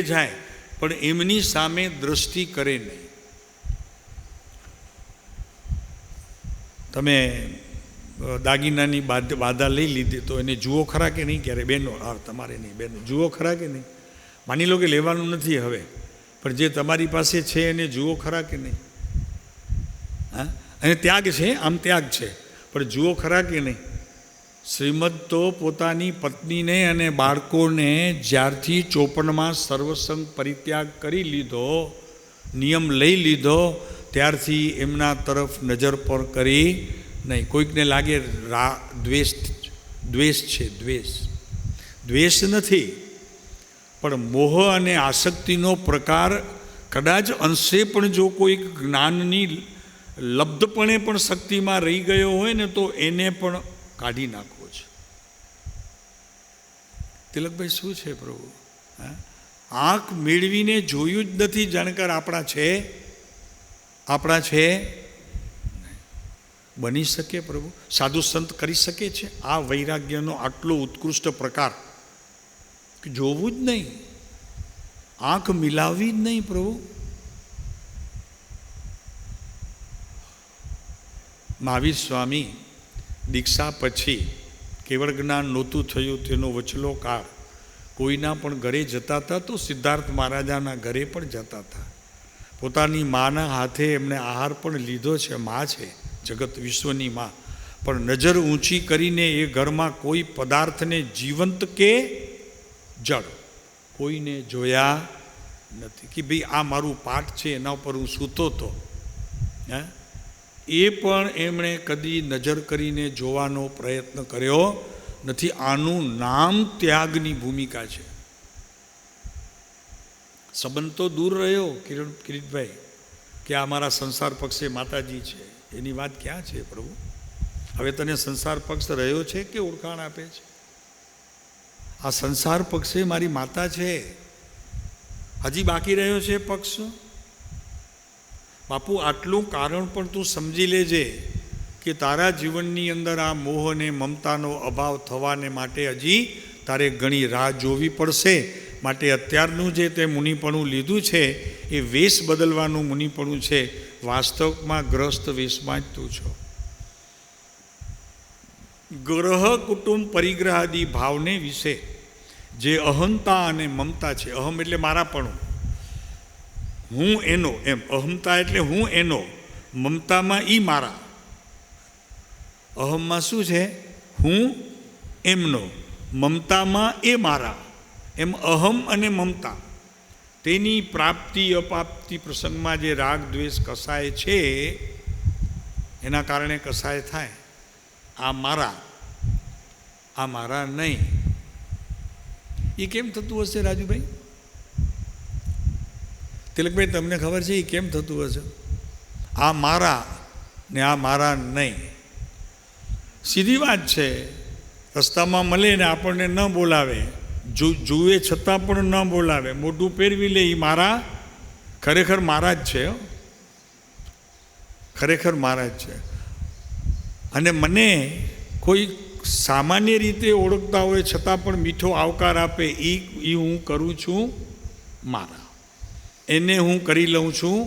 જાય પણ એમની સામે દ્રષ્ટિ કરે નહીં. તમે દાગીનાની બાધા લઈ લીધી તો એને જુઓ ખરા કે નહીં? ક્યારે બહેનો, તમારે નહીં, બહેનો જુઓ ખરા કે નહીં? માની લો કે લેવાનું નથી હવે, પણ જે તમારી પાસે છે એને જુઓ ખરા કે નહીં? હા, અને ત્યાગ છે, આમ ત્યાગ છે, પણ જુઓ ખરા કે નહીં? શ્રીમદ તો પોતાની પત્નીને અને બાળકોને જ્યારથી 54માં સર્વસંગ પરિત્યાગ કરી લીધો, નિયમ લઈ લીધો, ત્યારથી એમના તરફ નજર પર કરી નહીં. કોઈકને લાગે દ્વેષ છે, દ્વેષ નથી, પણ મોહ અને આસક્તિનો પ્રકાર કદાચ અંશે પણ જો કોઈ જ્ઞાનની લબ્ધપણે પણ શક્તિમાં રહી ગયો હોય ને તો એને પણ કાઢી નાખવો છે. તિલકભાઈ, શું છે પ્રભુ? આંખ મેળવીને જોયું જ નથી જાણકાર આપણા છે? બની શકે પ્રભુ? સાધુ સંત કરી શકે છે આ વૈરાગ્યનો આટલો ઉત્કૃષ્ટ પ્રકાર? જોવું જ નહીં, આંખ મિલાવવી જ નહીં પ્રભુ. મહાવીર સ્વામી દીક્ષા પછી કેવળ જ્ઞાન નહોતું થયું, તેનો વચલો કાળ કોઈના પણ ઘરે જતા હતા તો સિદ્ધાર્થ મહારાજાના ઘરે પણ જતા હતા. પોતાની માના હાથે એમણે આહાર પણ લીધો છે. મા છે, જગત વિશ્વની મા, પણ નજર ઊંચી કરીને એ ઘરમાં કોઈ પદાર્થને જીવંત કે જળ કોઈને જોયા નથી કે ભાઈ આ મારું પાઠ છે, એના ઉપર હું સૂતો હતો, હે, એ પણ એમણે કદી નજર કરીને જોવાનો પ્રયત્ન કર્યો નથી. આનું નામ ત્યાગની ભૂમિકા છે. સંબંધ તો દૂર રહ્યો કિરીટભાઈ, કે આ મારા સંસાર પક્ષે માતાજી છે, એની વાત ક્યાં છે પ્રભુ? હવે તને સંસાર પક્ષ રહ્યો છે કે ઓળખાણ આપે છે? આ સંસાર પક્ષે મારી માતા છે, હજી બાકી રહ્યો છે પક્ષ. બાપુ, આટલું કારણ પણ તું સમજી લેજે કે તારા જીવનની અંદર આ મોહ અને મમતાનો અભાવ થવાને માટે હજી તારે ઘણી રાહ જોવી પડશે. માટે અત્યારનું જે તે મુનિપણું લીધું છે એ વેશ બદલવાનું મુનિપણું છે. વાસ્તવમાં ગ્રસ્ત વેશમાં જ તું છો. ગ્રહ કુટુંબ પરિગ્રહાદી ભાવને વિશે જે અહંતા અને મમતા છે, અહમ એટલે મારાપણું, હું એનો, એમ અહમતા એટલે હું એનો, મમતામાં ઈ મારા. અહમમાં શું છે? હું એમનો, મમતામાં એ મારા. એમ અહમ અને મમતા, તેની પ્રાપ્તિ અપાપ્તિ પ્રસંગમાં જે રાગ દ્વેષ કસાય છે, એના કારણે કસાય થાય. આ મારા નહીં. એ કેમ થતું હશે રાજુભાઈ? તિલકભાઈ, તમને ખબર છે એ કેમ થતું હશે? આ મારા ને આ મારા નહીં. સીધી વાત છે. રસ્તામાં મળે ને આપણને ન બોલાવે, જુએ છતાં પણ ન બોલાવે, મોઢું પહેરવી લે, એ મારા ખરેખર મારા જ છે. ખરેખર મારા જ છે. અને મને કોઈ સામાન્ય રીતે ઓળખતા હોય છતાં પણ મીઠો આવકાર આપે, એ હું કરું છું મારા. એને હું કરી લઉં છું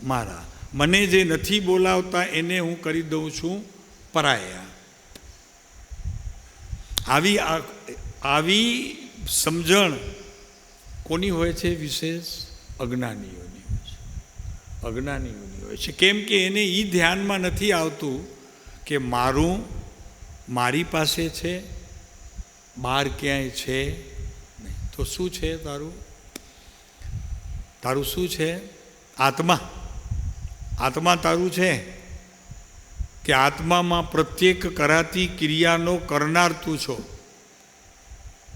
મારા. મને જે નથી બોલાવતા એને હું કરી દઉં છું પરાયા. આવી સમજણ કોની હોય છે? વિશેષ અજ્ઞાનીઓની હોય છે. અજ્ઞાનીઓની હોય છે. કેમ કે એને એ ધ્યાનમાં નથી આવતું કે મારું મારી પાસે છે, બહાર ક્યાંય છે નહીં. તો શું છે તારું? તારું શું છે? આત્મા. આત્મા તારું છે કે આત્મામાં પ્રત્યેક કરાતી ક્રિયાનો કરનાર તું છો.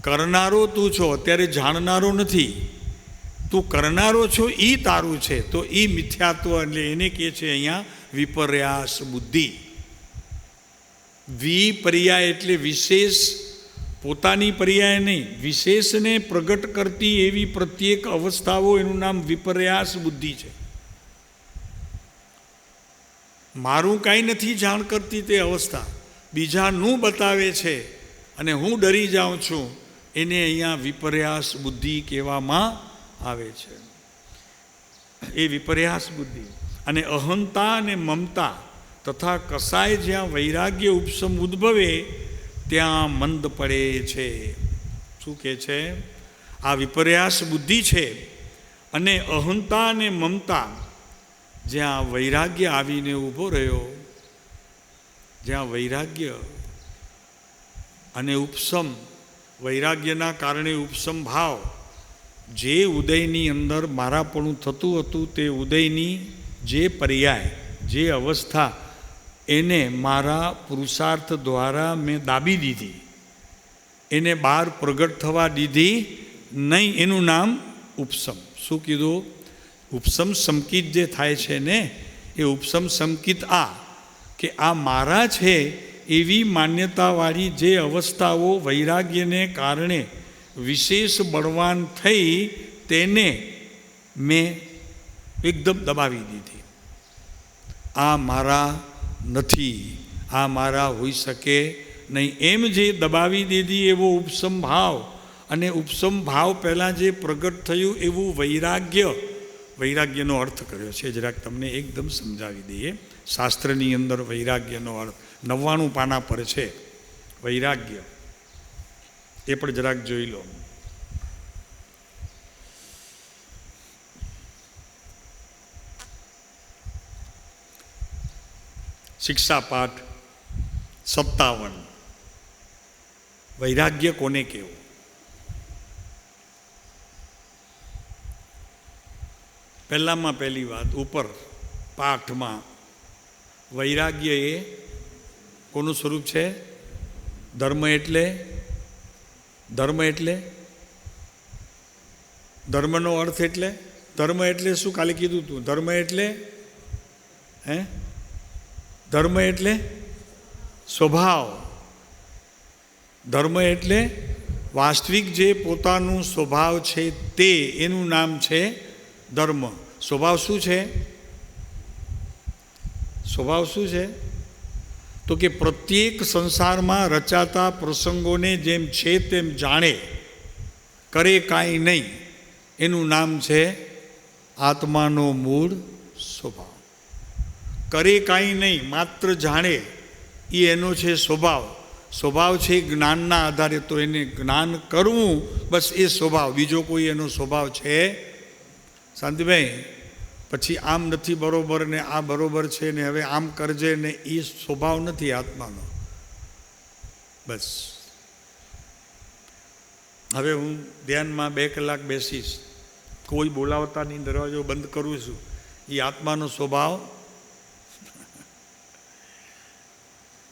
કરનારો તું છો, અત્યારે જાણનારો નથી. તું કરનારો છો, એ તારું છે. તો એ મિથ્યાત્વ, એટલે એને કહે છે અહીંયા વિપર્યાસ બુદ્ધિ. વિપર્યાય એટલે વિશેષ, પોતાની પર્યાય નહીં, વિશેષને પ્રગટ કરતી એવી પ્રત્યેક અવસ્થાઓ, એનું નામ વિપર્યાસ બુદ્ધિ છે. મારું કાંઈ નથી જાણ કરતી તે અવસ્થા, બીજાનું બતાવે છે અને હું ડરી જાઉં છું, એને અહીંયા વિપર્યાસ બુદ્ધિ કહેવામાં આવે છે. એ વિપર્યાસ બુદ્ધિ. અને અહંતા અને મમતા તથા કસાય જ્યાં વૈરાગ્ય ઉપસમ ઉદ્ભવે ત્યાં મંદ પડે છે. શું કહે છે? આ વિપર્યાસ બુદ્ધિ છે. અને અહંતા અને મમતા જ્યાં વૈરાગ્ય આવીને ઊભો રહ્યો, જ્યાં વૈરાગ્ય અને ઉપસમ, વૈરાગ્યના કારણે ઉપસમ ભાવ, જે ઉદયની અંદર મારાપણું થતું હતું, તે ઉદયની જે પર્યાય, જે અવસ્થા, એને મારા પુરુષાર્થ દ્વારા મેં દાબી દીધી, એને બહાર પ્રગટ થવા દીધી નહીં. એનું નામ ઉપસમ. શું કીધું? ઉપસમ સંકિત જે થાય છે ને, એ ઉપસમ સંકિત આ કે આ મારા છે એવી માન્યતાવાળી જે અવસ્થાઓ વૈરાગ્યને કારણે વિશેષ બળવાન થઈ, તેને મેં એકદમ દબાવી દીધી. આ મારા નથી, આ મારા હોઈ શકે નહીં, એમ જે દબાવી દીધી એવો ઉપસમ ભાવ. અને ઉપસમ ભાવ પહેલાં જે પ્રગટ થયું એવું વૈરાગ્ય, વૈરાગ્યનો અર્થ કર્યો છે, જરાક તમને એકદમ સમજાવી દઈએ. શાસ્ત્રની અંદર વૈરાગ્યનો અર્થ 99 પાના પર છે. વૈરાગ્ય એ પણ જરાક જોઈ લો. શિક્ષાપાઠ 57. વૈરાગ્ય કોને કહેવું? પહેલામાં પહેલી વાત ઉપર પાઠમાં વૈરાગ્ય એ કોનું સ્વરૂપ છે? ધર્મ એટલે ધર્મનો અર્થ એટલે ધર્મ એટલે શું? કાલે કીધું તું. ધર્મ એટલે ધર્મ એટલે સ્વભાવ. ધર્મ એટલે વાસ્તવિક જે પોતાનું સ્વભાવ છે તે, એનું નામ છે ધર્મ. સ્વભાવ શું છે? સ્વભાવ શું છે? તો કે પ્રત્યેક સંસારમાં રચાતા પ્રસંગોને જેમ છે તેમ જાણે, કરે કાંઈ નહીં, એનું નામ છે આત્માનો મૂળ સ્વભાવ. કરે કાંઈ નહીં, માત્ર જાણે, એ એનો છે સ્વભાવ. સ્વભાવ છે જ્ઞાનના આધારે, તો એને જ્ઞાન કરવું, બસ એ સ્વભાવ. બીજો કોઈ એનો સ્વભાવ છે? શાંતિભાઈ, પછી આમ નથી બરોબર ને આ બરોબર છે ને હવે આમ કરજે ને, એ સ્વભાવ નથી આત્માનો. બસ હવે હું ધ્યાનમાં 2 કલાક બેસીશ, કોઈ બોલાવતા નહીં, દરવાજો બંધ કરું છું, એ આત્માનો સ્વભાવ.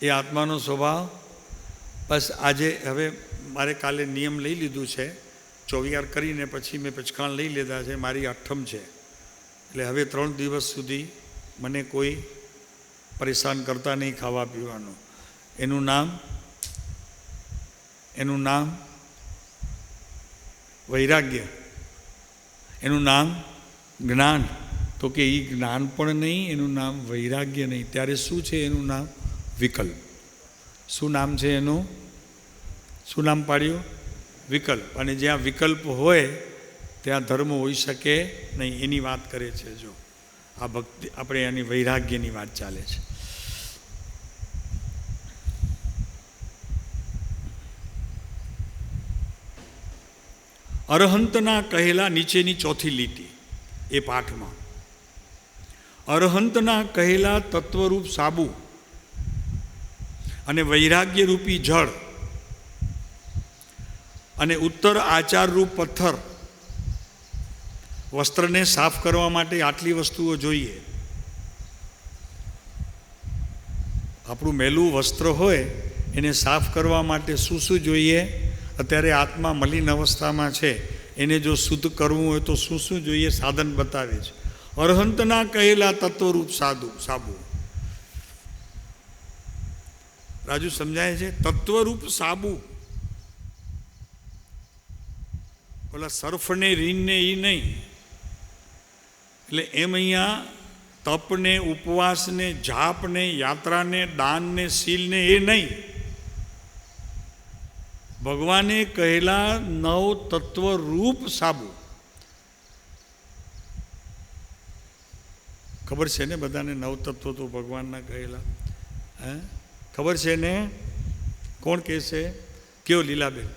એ આત્માનો સ્વભાવ. બસ આજે હવે મારે કાલે નિયમ લઈ લીધું છે, 24 કરીને પછી મેં પચકાણ લઈ લીધા છે. મારી 8મ છે, એટલે હવે 3 દિવસ સુધી મને કોઈ પરેશાન કરતા નહીં ખાવા પીવાનું. એનું નામ વૈરાગ્ય, એનું નામ જ્ઞાન. તો કે એ જ્ઞાન પણ નહીં, એનું નામ વૈરાગ્ય નહીં. ત્યારે શું છે એનું નામ? વિકલ્પ. શું નામ છે એનું? શું નામ પાડ્યું? વિકલ્પ. અને જ્યાં વિકલ્પ હોય ત્યાં ધર્મ હોઈ શકે નહીં, એની વાત કરે છે. જો આ ભક્તિ, આપણે એની વૈરાગ્યની વાત ચાલે છે. અરહંતના કહેલા, નીચેની 4થી લીટી એ પાઠમાં, અરહંતના કહેલા તત્વરૂપ સાબુ અને વૈરાગ્ય રૂપી જળ અને ઉત્તર આચારરૂપ પથ્થર, વસ્ત્રને સાફ કરવા માટે આટલી વસ્તુઓ જોઈએ. આપણું મેલું વસ્ત્ર હોય એને સાફ કરવા માટે શું શું જોઈએ? અત્યારે આત્મા મલિન અવસ્થામાં છે, એને જો શુદ્ધ કરવું હોય તો શું શું જોઈએ? સાધન બતાવે છે. અરહંતના કહેલા તત્વરૂપ સાબુ. રાજુ સમજાય છે? તત્વરૂપ સાબુ, ઓલા સર્ફને રીનને એ નહીં. એટલે એમ અહીંયા તપને, ઉપવાસને, જાપને, યાત્રાને, દાનને, શીલને એ નહીં. ભગવાને કહેલા 9 તત્વરૂપ સાબુ. ખબર છે ને બધાને? 9 તત્વો તો ભગવાનના કહેલા. ખબર છે ને? કોણ કહેશે? કયો લીલાબેન?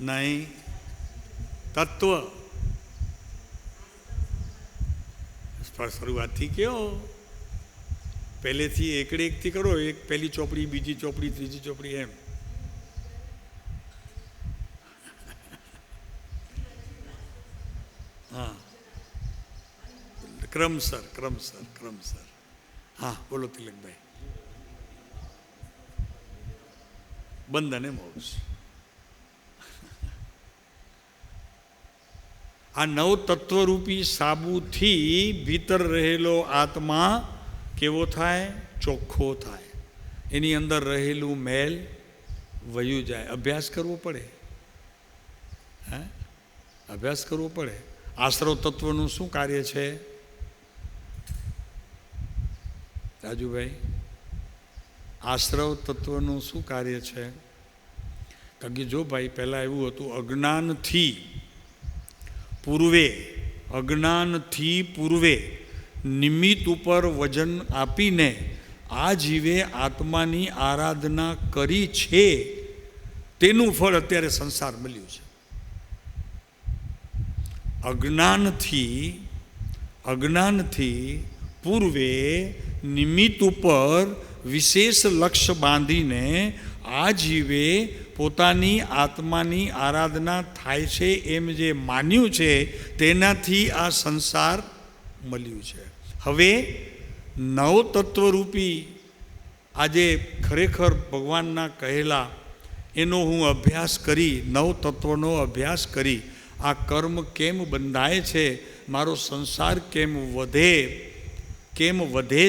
નહીં, તત્વ. શરૂઆતથી કયો? પહેલેથી એકથી કરો. એક પહેલી ચોપડી, બીજી ચોપડી, ત્રીજી ચોપડી, એમ. હા, ક્રમસર. હા, બોલો તિલકભાઈ. બંધ અને મોક્ષ. આ 9 તત્વરૂપી સાબુથી ભીતર રહેલો આત્મા કેવો થાય? ચોખ્ખો થાય. એની અંદર રહેલું મેલ વયું જાય. અભ્યાસ કરવો પડે. અભ્યાસ કરવો પડે. આશ્રવ તત્વનું શું કાર્ય છે રાજુભાઈ? આશ્રવ તત્વનું શું કાર્ય છે? કારણ કે જો ભાઈ, પહેલાં એવું હતું, અજ્ઞાનથી પૂર્વે નિમિત્ત ઉપર વજન આપીને આ જીવે આત્માની આરાધના કરી છે, તેનું ફળ અત્યારે સંસાર મળ્યું છે. અજ્ઞાનથી પૂર્વે નિમિત્ત ઉપર વિશેષ લક્ષ્ય બાંધીને આ જીવે પોતાની આત્માની આરાધના થાય છે એમ જે માન્યું છે તેનાથી આ સંસાર મળ્યું છે. હવે નવતત્વરૂપી આજે ખરેખર ભગવાનના કહેલા એનો હું અભ્યાસ કરી, નવતત્વનો અભ્યાસ કરી, આ કર્મ કેમ બંધાય છે, મારો સંસાર કેમ વધે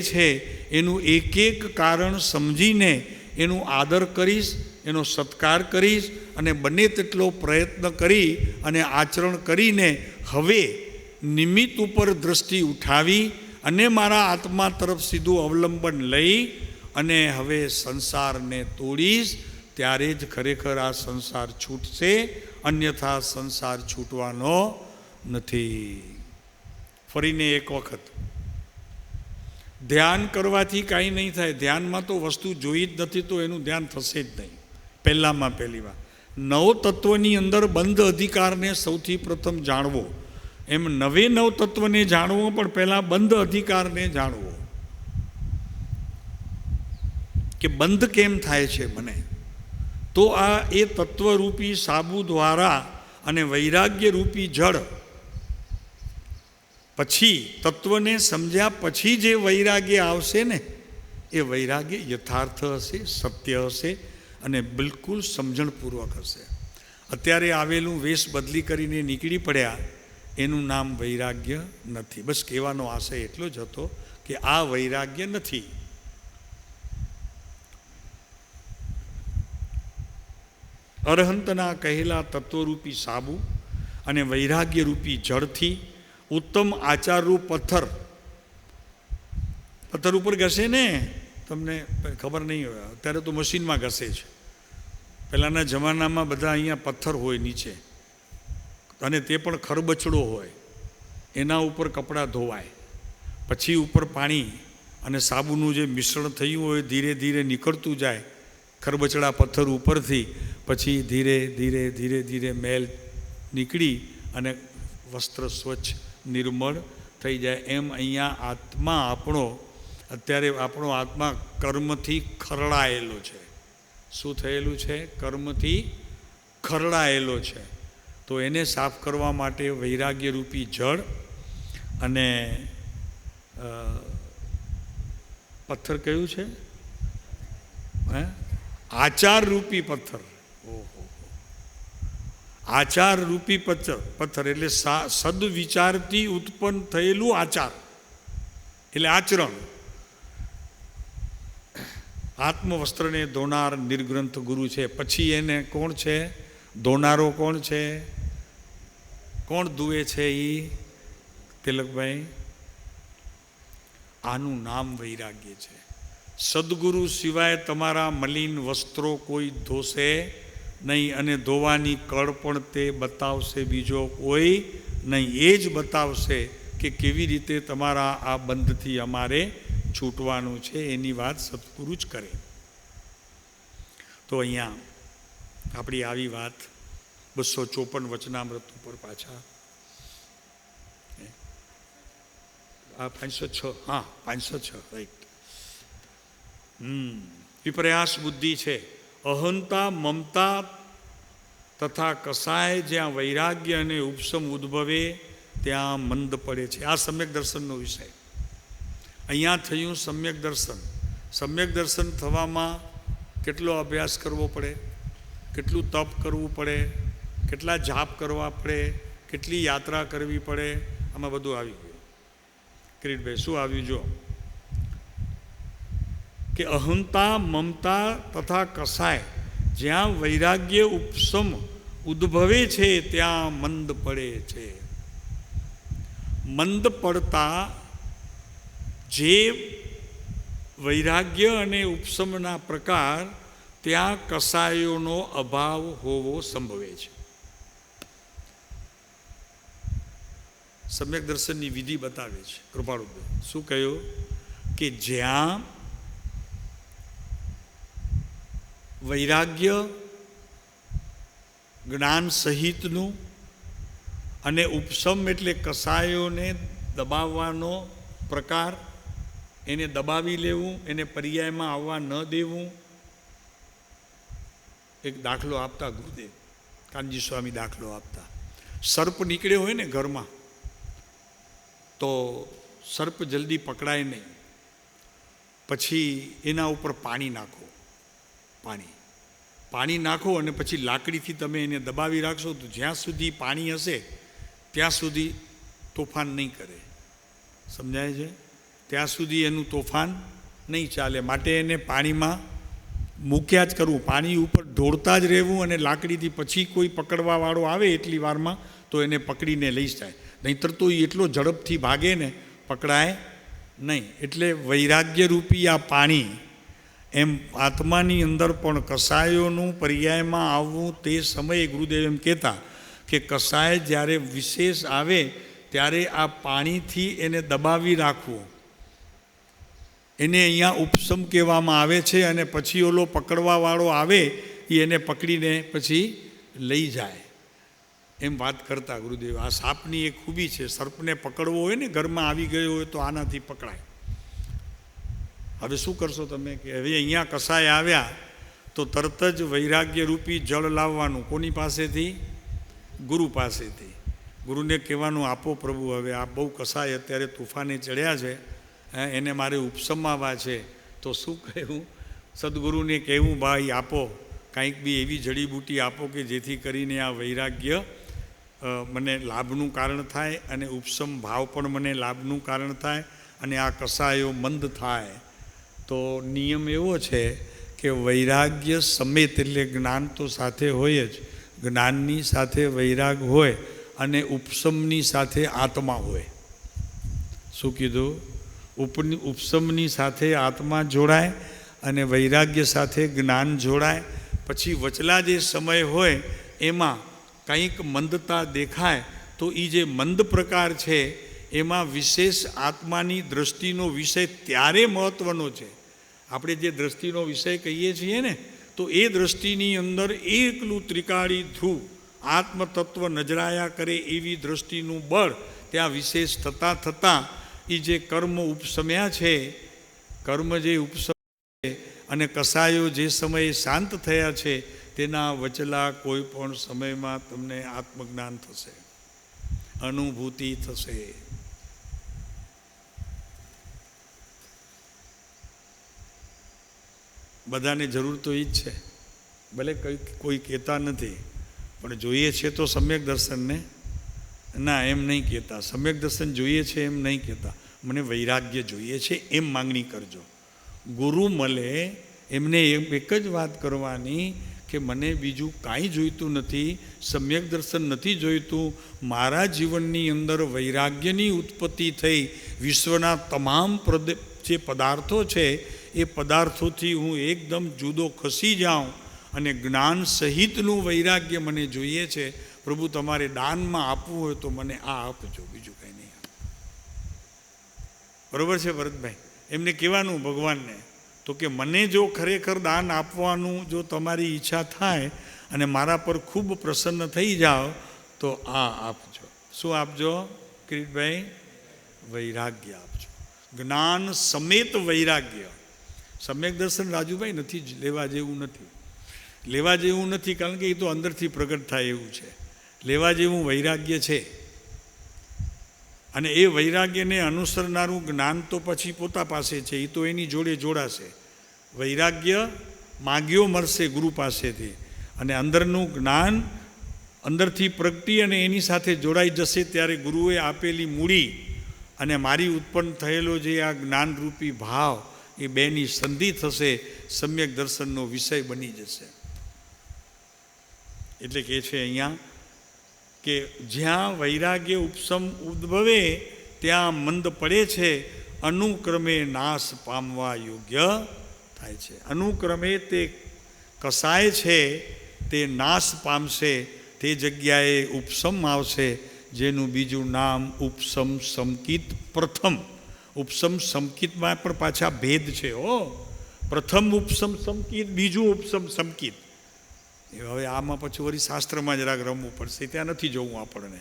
છે, એનું એક એક કારણ સમજીને એનું આદર કરીશ, એનો સત્કાર કરીશ અને બને તેટલો પ્રયત્ન કરી અને આચરણ કરીને હવે નિમિત્ત ઉપર દૃષ્ટિ ઉઠાવી અને મારા આત્મા તરફ સીધું અવલંબન લઈ અને હવે સંસારને તોડીશ. ત્યારે જ ખરેખર આ સંસાર છૂટશે, અન્યથા સંસાર છૂટવાનો નથી. ફરીને એક વખત, ધ્યાન કરવાથી કાંઈ નહીં થાય. ધ્યાનમાં તો વસ્તુ જોઈ જ નથી તો એનું ધ્યાન થશે જ નહીં. પહેલામાં પહેલી વાત, નવતત્વની અંદર બંધ અધિકારને સૌથી પ્રથમ જાણવો. એમ નવે નવતત્વને જાણવો, પણ પહેલાં બંધ અધિકારને જાણવો કે બંધ કેમ થાય છે મને. તો આ એ તત્વરૂપી સાબુ દ્વારા અને વૈરાગ્યરૂપી જળ, પછી તત્વને સમજ્યા પછી જે વૈરાગ્ય આવશે ને, એ વૈરાગ્ય યથાર્થ હશે, સત્ય હશે અને બિલકુલ સમજણપૂર્વક હશે. અત્યારે આવેલું વેશ બદલી કરીને નીકળી પડ્યા એનું નામ વૈરાગ્ય નથી. બસ કહેવાનો આશય એટલો જ હતો કે આ વૈરાગ્ય નથી. અરહંતના કહેલા તત્વરૂપી સાબુ અને વૈરાગ્યરૂપી જળથી ઉત્તમ આચારરૂપ પથ્થર ઉપર ઘસે ને, તમને ખબર નહીં હોય, અત્યારે તો મશીનમાં ઘસે છે. પહેલાંના જમાનામાં બધા અહીંયા પથ્થર હોય નીચે, અને તે પણ ખરબચડો હોય, એના ઉપર કપડાં ધોવાય, પછી ઉપર પાણી અને સાબુનું જે મિશ્રણ થયું હોય ધીરે ધીરે નીકળતું જાય ખરબચડા પથ્થર ઉપરથી, પછી ધીરે ધીરે ધીરે ધીરે મેલ નીકળી અને વસ્ત્ર સ્વચ્છ નિર્મળ થઈ જાય. એમ અહીંયા આત્મા અત્યારે આપણો આત્મા કર્મથી ખરડાયેલો છે. શું થયેલું છે? કર્મથી ખરડાયેલો છે. તો એને સાફ કરવા માટે વૈરાગ્યરૂપી જળ અને પથ્થર કયું છે? આચારરૂપી પથ્થર. ઓહો, આચારરૂપી પથ્થર એટલે સદવિચારથી ઉત્પન્ન થયેલું આચાર, એટલે આચરણ. આત્મવસ્ત્રને ધોનાર નિર્ગ્રંથ ગુરુ છે. પછી એને કોણ છે? ધોનારો કોણ છે? કોણ ધુએ છે? એ તિલકભાઈ, આનું નામ વૈરાગ્ય છે. સદગુરુ સિવાય તમારા મલિન વસ્ત્રો કોઈ ધોશે નહીં, અને ધોવાની કળ પણ તે બતાવશે બીજો કોઈ નહીં. એ જ બતાવશે કે કેવી રીતે તમારા આ બંધથી અમારે છૂટવાનું છે. એની વાત સદગુરુ જ કરે. તો અહીંયા આપણી આવી વાત 254 વચનામૃત ઉપર પાછા, આ 506, હા 506, રાઈટ. વિપ્રયાસ બુદ્ધિ છે. અહંતા, મમતા તથા કસાય જ્યાં વૈરાગ્ય અને ઉપશમ ઉદ્ભવે ત્યાં મંદ પડે છે. આ સમ્યક દર્શનનો વિષય. અહીંયા થયું સમ્યક દર્શન. સમ્યક દર્શન થવામાં કેટલો અભ્યાસ કરવો પડે, કેટલું તપ કરવું પડે, કેટલા જાપ કરવા પડે, કેટલી યાત્રા કરવી પડે, આમાં બધું આવી ગયું. કિરીટભાઈ શું આવ્યું? જો કે અહંતા, મમતા તથા કસાય જ્યાં વૈરાગ્ય ઉપશમ ઉદ્ભવે છે ત્યાં મંદ પડે છે. મંદ પડતા જે વૈરાગ્ય અને ઉપશમના પ્રકાર, ત્યાં કસાયોનો અભાવ હોવો સંભવે છે. સમ્યક દર્શનની વિધિ બતાવે છે કૃપાળુભાઈ. શું કહ્યું? કે જ્યાં વૈરાગ્ય જ્ઞાન સહિતનું અને ઉપશમ એટલે કસાયોને દબાવવાનો પ્રકાર, એને દબાવી લેવું, એને પર્યાયમાં આવવા ન દેવું, એક દાખલો આપતા ગુરુદેવ કાનજી સ્વામી દાખલો આપતા. સર્પ નીકળ્યો હોય ને ઘરમાં તો સર્પ જલ્દી પકડાય નહીં. પછી એના ઉપર પાણી નાખો, પાણી નાખો અને પછી લાકડીથી તમે એને દબાવી રાખશો તો જ્યાં સુધી પાણી હશે ત્યાં સુધી તોફાન નહીં કરે. સમજાય છે? ત્યાં સુધી એનું તોફાન નહીં ચાલે. માટે એને પાણીમાં મૂક્યા જ કરવું, પાણી ઉપર ઢોળતા જ રહેવું અને લાકડીથી પછી કોઈ પકડવાવાળો આવે એટલી વારમાં તો એને પકડીને લઈ જાય. નહીંતર તો એ એટલો ઝડપથી ભાગે ને પકડાય નહીં. એટલે વૈરાગ્યરૂપી આ પાણી એમ આત્માની અંદર પણ કસાયોનું પર્યાયમાં આવવું. તે સમયે ગુરુદેવ એમ કહેતા કે કસાય જ્યારે વિશેષ આવે ત્યારે આ પાણીથી એને દબાવી રાખવું. એને અહીંયા ઉપસમ કહેવામાં આવે છે. અને પછી ઓલો પકડવાવાળો આવે એ એને પકડીને પછી લઈ જાય એમ વાત કરતા ગુરુદેવ. આ સાપની એક ખૂબી છે, સર્પને પકડવો હોય ને ઘરમાં આવી ગયો હોય તો આનાથી પકડાય. હવે શું કરશો તમે કે હવે અહીંયા કસાય આવ્યા તો તરત જ વૈરાગ્યરૂપી જળ લાવવાનું. કોની પાસેથી? ગુરુ પાસેથી. ગુરુને કહેવાનું, આપો પ્રભુ, હવે આ બહુ કસાય અત્યારે તુફાને ચડ્યા છે, એને મારે ઉપસમાવા છે. તો શું કહેવું? સદગુરુને કહેવું, ભાઈ આપો કાંઈક બી એવી જડીબૂટી આપો કે જેથી કરીને આ વૈરાગ્ય મને લાભનું કારણ થાય અને ઉપસમ ભાવ પણ મને લાભનું કારણ થાય અને આ કસાયો મંદ થાય. તો નિયમ એવો છે કે વૈરાગ્ય સમેત, એટલે જ્ઞાન તો સાથે હોય જ, જ્ઞાનની સાથે વૈરાગ હોય અને ઉપસમની સાથે આત્મા હોય. શું કીધું? ઉપસમની સાથે આત્મા જોડાય અને વૈરાગ્ય સાથે જ્ઞાન જોડાય. પછી વચલા જે સમય હોય એમાં કંઈક મંદતા દેખાય તો એ જે મંદ પ્રકાર છે એમાં વિશેષ આત્માની દ્રષ્ટિનો વિષય ત્યારે મહત્ત્વનો છે. આપણે જે દ્રષ્ટિનો વિષય કહીએ છીએ ને, તો એ દ્રષ્ટિની અંદર એકલું ત્રિકાળી ધ્રુવ આત્મતત્વ નજરાયા કરે એવી દ્રષ્ટિનું બળ ત્યાં વિશેષ થતાં થતાં એ જે કર્મ ઉપસમ્યા છે, કર્મ જે ઉપસમ્યા છે અને કસાયો જે સમયે શાંત થયા છે તેના વચલા કોઈ પણ સમયમાં તમને આત્મજ્ઞાન થશે, અનુભૂતિ થશે. બધાને જરૂર તો એ જ છે, ભલે કોઈ કહેતા નથી, પણ જોઈએ છે તો સમ્યક દર્શનને. ના, એમ નહીં કહેતા. સમ્યક દર્શન જોઈએ છે એમ નહીં કહેતા, મને વૈરાગ્ય જોઈએ છે એમ માંગણી કરજો. ગુરુ મળે એમને એક જ વાત કરવાની કે મને બીજું કાંઈ જોઈતું નથી, સમ્યક દર્શન નથી જોઈતું. મારા જીવનની અંદર વૈરાગ્યની ઉત્પત્તિ થઈ વિશ્વના તમામ જે પદાર્થો છે એ પદાર્થોથી હું એકદમ જુદો ખસી જાઉં અને જ્ઞાન સહિતનું વૈરાગ્ય મને જોઈએ છે. પ્રભુ તમારે દાનમાં આપવું હોય તો મને આ આપજો, બીજું કંઈ નહીં. બરાબર છે ભરતભાઈ? એમને કહેવાનું ભગવાનને તો કે મને જો ખરેખર દાન આપવાનું જો તમારી ઈચ્છા થાય અને મારા પર ખૂબ પ્રસન્ન થઈ જાઓ તો આ આપજો. શું આપજો કિરીટભાઈ? વૈરાગ્ય આપજો, જ્ઞાન સમેત વૈરાગ્ય. સમ્યક દર્શન રાજુભાઈ નથી જ લેવા જેવું નથી, લેવા જેવું નથી, કારણ કે એ તો અંદરથી પ્રગટ થાય એવું છે. લેવા જેવું વૈરાગ્ય છે અને એ વૈરાગ્યને અનુસરનારું જ્ઞાન તો પછી પોતા પાસે છે, એ તો એની જોડે જોડાશે. વૈરાગ્ય માગ્યો મળશે ગુરુ પાસેથી અને અંદરનું જ્ઞાન અંદરથી પ્રગટી અને એની સાથે જોડાઈ જશે ત્યારે ગુરુએ આપેલી મૂડી અને મારી ઉત્પન્ન થયેલો જે આ જ્ઞાનરૂપી ભાવ એ બેની સંધિ થશે, સમ્યક દર્શનનો વિષય બની જશે. એટલે કે છે અહીંયા કે જ્યાં વૈરાગ્ય ઉપસમ ઉદ્ભવે ત્યાં મંદ પડે છે, અનુક્રમે નાશ પામવા યોગ્ય થાય છે. અનુક્રમે તે કસાય છે તે નાશ પામશે, તે જગ્યાએ ઉપસમ આવશે, જેનું બીજું નામ ઉપસમ સમકિત પ્રથમ. ઉપસમ સમકિતમાં પણ પાછા ભેદ છે. પ્રથમ ઉપસમ સમકિત, બીજું ઉપસમ સમકિત. હવે આમાં પછી વળી શાસ્ત્રમાં જરાક રમવું પડશે, ત્યાં નથી જોવું આપણને.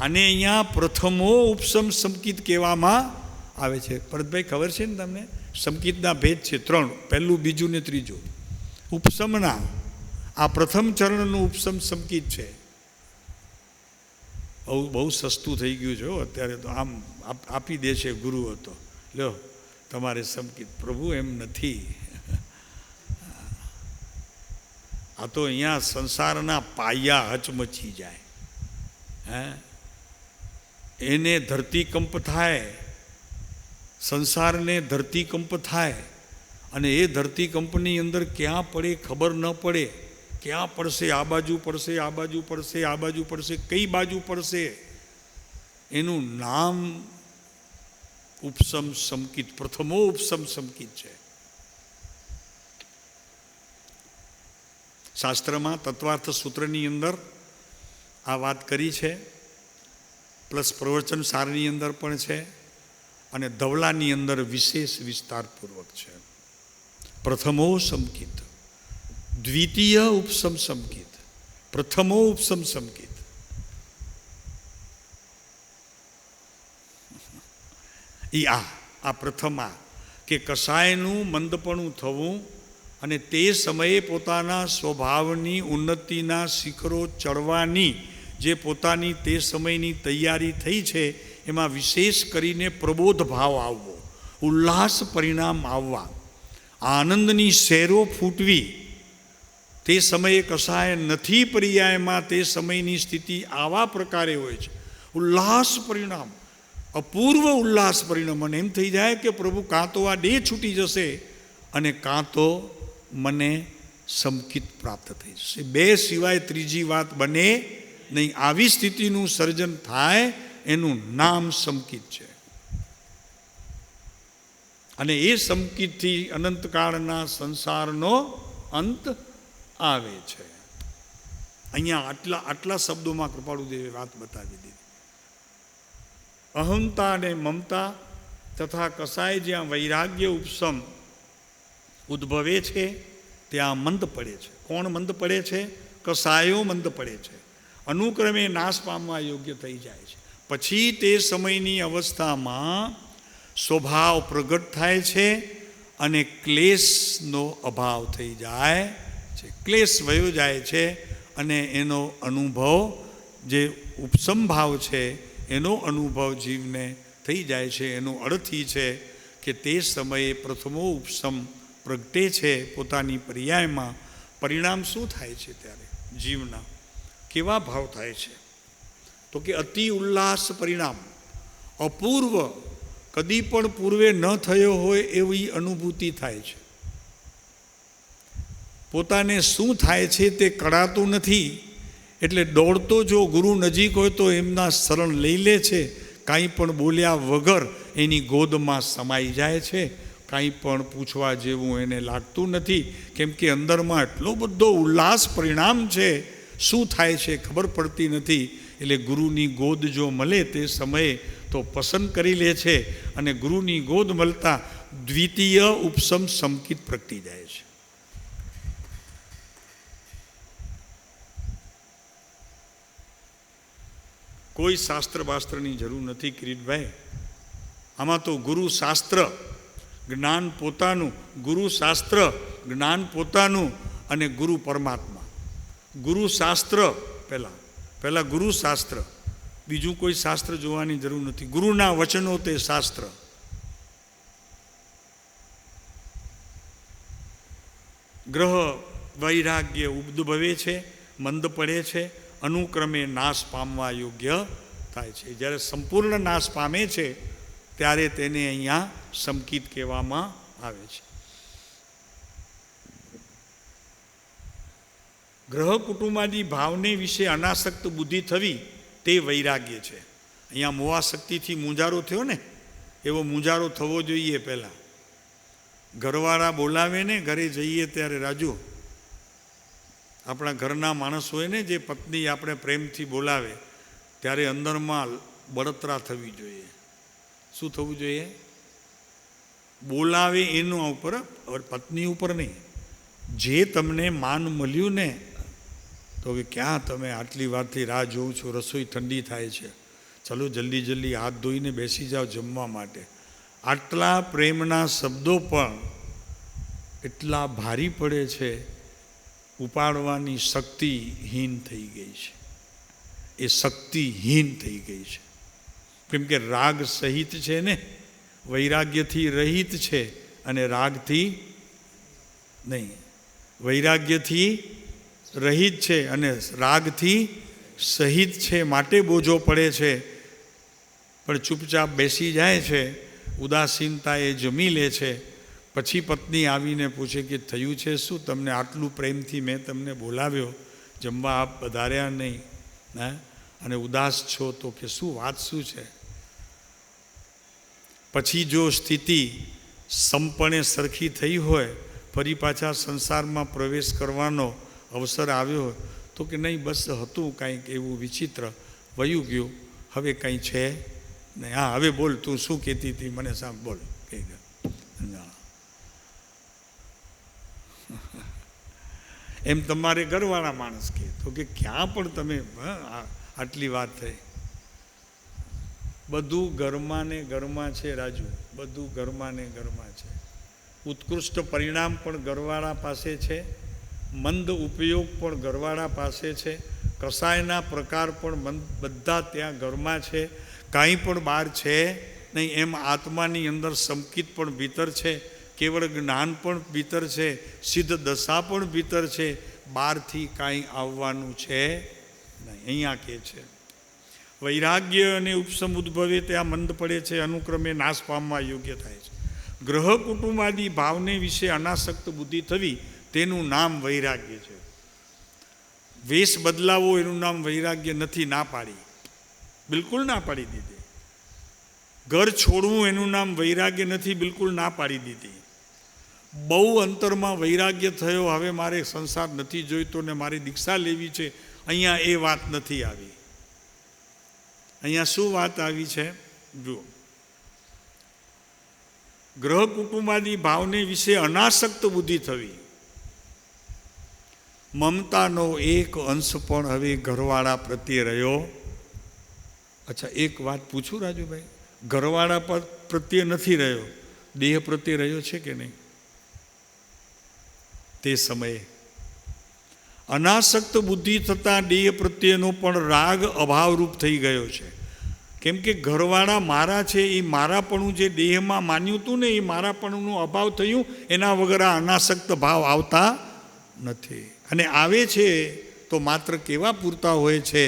અને અહીંયા પ્રથમો ઉપસમ સમકિત કહેવામાં આવે છે. ભરતભાઈ ખબર છે ને તમને? સમકિતના ભેદ છે 3, પહેલું, બીજું ને ત્રીજું. ઉપસમના આ પ્રથમ ચરણનું ઉપસમ સંકિત છે. બહુ સસ્તું થઈ ગયું છે અત્યારે તો, આમ આપી દે છે ગુરુ હતો, લ્યો તમારે સંકિત. પ્રભુ એમ નથી. આ તો અહીંયા સંસારના પાયા હચમચી જાય, હે એને ધરતીકંપ થાય, સંસારને ધરતીકંપ થાય, અને એ ધરતીકંપની અંદર ક્યાં પડે ખબર ન પડે. ક્યાં પડશે? આ બાજુ પડશે, આ બાજુ પડશે, આ બાજુ પડશે, કઈ બાજુ પડશે? એનું નામ ઉપસમ સંકિત, પ્રથમો ઉપસમ સંકિત છે. શાસ્ત્રમાં તત્વાર્થ સૂત્રની અંદર આ વાત કરી છે, પ્લસ પ્રવચન સારની અંદર પણ છે, અને ધવલાની અંદર વિશેષ વિસ્તારપૂર્વક છે. પ્રથમો સંકિત, દ્વિતીય ઉપસમ સંકિત, પ્રથમો ઉપસમ સંકિત. આ પ્રથમા કે કસાયનું મંદપણું થવું અને તે સમયે પોતાના સ્વભાવની ઉન્નતિના શિખરો ચડવાની જે પોતાની તે સમયની તૈયારી થઈ છે, એમાં વિશેષ કરીને પ્રબોધ ભાવ આવવો, ઉલ્લાસ પરિણામ આવવા, આનંદની શેરો ફૂટવી. તે સમયે કસાય નથી પર્યાયમાં તે સમયની સ્થિતિ આવા પ્રકારે હોય છે. ઉલ્લાસ પરિણામ, અપૂર્વ ઉલ્લાસ પરિણામ. મને એમ થઈ જાય કે પ્રભુ કાં તો આ દેહ છૂટી જશે અને કાં તો મને સંકિત પ્રાપ્ત થઈ જશે. બે સિવાય ત્રીજી વાત બને નહીં. આવી સ્થિતિનું સર્જન થાય એનું નામ સંકિત છે. અને એ સંકિતથી અનંતકાળના સંસારનો અંત આવે છે. અહીંયા આટલા શબ્દોમાં કૃપાળુદેવે વાત બતાવી દીધી. અહંતા અને મમતા તથા કસાય જ્યાં વૈરાગ્ય ઉપસમ ઉદ્ભવે છે ત્યાં મંદ પડે છે. કોણ મંદ પડે છે? કસાયો મંદ પડે છે. અનુક્રમે નાશ પામવા યોગ્ય થઈ જાય છે. પછી તે સમયની અવસ્થામાં સ્વભાવ પ્રગટ થાય છે અને ક્લેશનો અભાવ થઈ જાય છે. ક્લેશ વયો જાય છે અને એનો અનુભવ, જે ઉપસમ ભાવ છે એનો અનુભવ જીવને થઈ જાય છે. એનો અર્થ એ છે કે તે સમયે પ્રથમો ઉપસમ પ્રગટે છે પોતાની પર્યાયમાં. પરિણામ શું થાય છે ત્યારે જીવના? કેવા ભાવ થાય છે? તો કે અતિ ઉલ્લાસ પરિણામ, અપૂર્વ, કદી પણ પૂર્વે ન થયો હોય એવી અનુભૂતિ થાય છે. પોતાને શું થાય છે તે કળાતું નથી, એટલે દોડતો જો ગુરુ નજીક હોય તો એમના શરણ લઈ લે છે. કાંઈ પણ બોલ્યા વગર એની ગોદમાં સમાઈ જાય છે. કાંઈ પણ પૂછવા જેવું એને લાગતું નથી, કેમ કે અંદરમાં એટલો બધો ઉલ્લાસ પરિણામ છે. શું થાય છે ખબર પડતી નથી. એટલે ગુરુની ગોદ જો મળે તે સમયે તો પસંદ કરી લે છે, અને ગુરુની ગોદ મળતા દ્વિતીય ઉપસમ સંકિત પ્રગટી જાય છે. કોઈ શાસ્ત્ર બાસ્ત્રની જરૂર નથી કિરીટભાઈ. આમાં તો ગુરુ શાસ્ત્ર, જ્ઞાન પોતાનું, ગુરુ શાસ્ત્ર, જ્ઞાન પોતાનું, અને ગુરુ પરમાત્મા. ગુરુ શાસ્ત્ર પહેલાં ગુરુ શાસ્ત્ર, બીજું કોઈ શાસ્ત્ર જોવાની જરૂર નથી. ગુરુના વચનો તે શાસ્ત્ર. ગ્રહ વૈરાગ્ય ઉદ્ભવે છે, મંદ પડે છે, અનુક્રમે નાશ પામવા યોગ્ય થાય છે. જ્યારે સંપૂર્ણ નાશ પામે છે ત્યારે તેને અહીંયા સંકિત કહેવામાં આવે છે. ગ્રહ કુટુંબાદી ભાવને વિશે અનાસક્ત બુદ્ધિ થવી તે વૈરાગ્ય છે. અહીંયા મોહાશક્તિથી મૂંઝારો થયો ને, એવો મૂંઝારો થવો જોઈએ. પહેલાં ઘરવાળા બોલાવે ને, ઘરે જઈએ ત્યારે રાજુ, આપણા ઘરના માણસ હોય ને, જે પત્ની આપણે પ્રેમથી બોલાવે ત્યારે અંદરમાં બળતરા થવી જોઈએ. શું થવું જોઈએ? બોલાવે એના ઉપર, પત્ની ઉપર નહીં. જે તમને માન મળ્યું ને, તો કે ક્યાં તમે આટલી વારથી રાહ જોઉં છું, રસોઈ ઠંડી થાય છે, ચલો જલ્દી જલ્દી હાથ ધોઈને બેસી જાઓ જમવા માટે. આટલા પ્રેમના શબ્દો પણ એટલા ભારી પડે છે ઉપાડવાની શક્તિહીન થઈ ગઈ છે. એ શક્તિહીન થઈ ગઈ છે. કેમ કે રાગ સહિત છે ને, વૈરાગ્યથી રહિત છે અને રાગથી નહીં. વૈરાગ્યથી રહિત છે અને રાગથી સહિત છે, માટે બોજો પડે છે. પણ ચૂપચાપ બેસી જાય છે, ઉદાસીનતા એ જમી લે છે. પછી પત્ની આવીને પૂછે કે થયું છે શું? તમને આટલું પ્રેમથી મેં તમને બોલાવ્યો, જમવા આપ પધાર્યા નહીં, હે, અને ઉદાસ છો તો કે શું વાત શું છે? પછી જો સ્થિતિ સંપણે સરખી થઈ હોય, ફરી પાછા સંસારમાં પ્રવેશ કરવાનો અવસર આવ્યો હોય તો કે નહીં, બસ હતું કાંઈક એવું વિચિત્ર, વયું ગયું, હવે કંઈ છે નહીં. હા, હવે બોલ, તું શું કહેતી હતી મને સાંભ, બોલ. કહી ગયો એમ તમારે ઘરવાળા માણસ કહે તો કે ક્યાં પણ તમે આટલી વાત થઈ. બધું ઘરમાં ને ઘરમાં છે રાજુ, બધું ઘરમાં ને ઘરમાં છે. ઉત્કૃષ્ટ પરિણામ પણ ઘરવાળા પાસે છે, મંદ ઉપયોગ પણ ઘરવાળા પાસે છે, કસાયના પ્રકાર પણ બધા ત્યાં ઘરમાં છે. કાંઈ પણ બહાર છે નહીં. એમ આત્માની અંદર સંકિત પણ ભીતર છે, કેવળ જ્ઞાન પણ ભીતર છે, સિદ્ધ દશા પણ ભીતર છે. બહારથી કાંઈ આવવાનું છે નહીં. અહીંયા કહે છે વૈરાગ્ય અને ઉપસમ ઉદ્ભવે ત્યાં મંદ પડે છે, અનુક્રમે નાશ પામવા યોગ્ય થાય છે. ગ્રહ કુટુંબાદી ભાવને વિશે અનાસક્ત બુદ્ધિ થવી, તેનું નામ વૈરાગ્ય છે. વેશ બદલાવો એનું નામ વૈરાગ્ય નથી, ના પાડી, બિલકુલ ના પાડી દીધી. ઘર છોડવું એનું નામ વૈરાગ્ય નથી, બિલકુલ ના પાડી દીધી. બહુ અંતરમાં વૈરાગ્ય થયો, હવે મારે સંસાર નથી જોઈતો ને મારે દીક્ષા લેવી છે, અહીંયા એ વાત નથી આવી. અહીંયા શું વાત આવી છે જુઓ. ગ્રહ કુટુંબાદી ભાવને વિશે અનાસક્ત બુદ્ધિ થવી, મમતાનો એક અંશ પણ હવે ઘરવાળા પ્રત્યે રહ્યો. અચ્છા, એક વાત પૂછું રાજુભાઈ, ઘરવાળા પ્રત્યે નથી રહ્યો, દેહ પ્રત્યે રહ્યો છે કે નહીં? તે સમયે અનાસક્ત બુદ્ધિ થતાં દેહ પ્રત્યેનો પણ રાગ અભાવરૂપ થઈ ગયો છે. કેમ કે ઘરવાળા મારા છે, એ મારાપણું જે દેહમાં માન્યું હતું ને, એ મારાપણુંનો અભાવ થયું. એના વગર આ અનાસક્ત ભાવ આવતા નથી. અને આવે છે તો માત્ર કેવા પૂરતા હોય છે,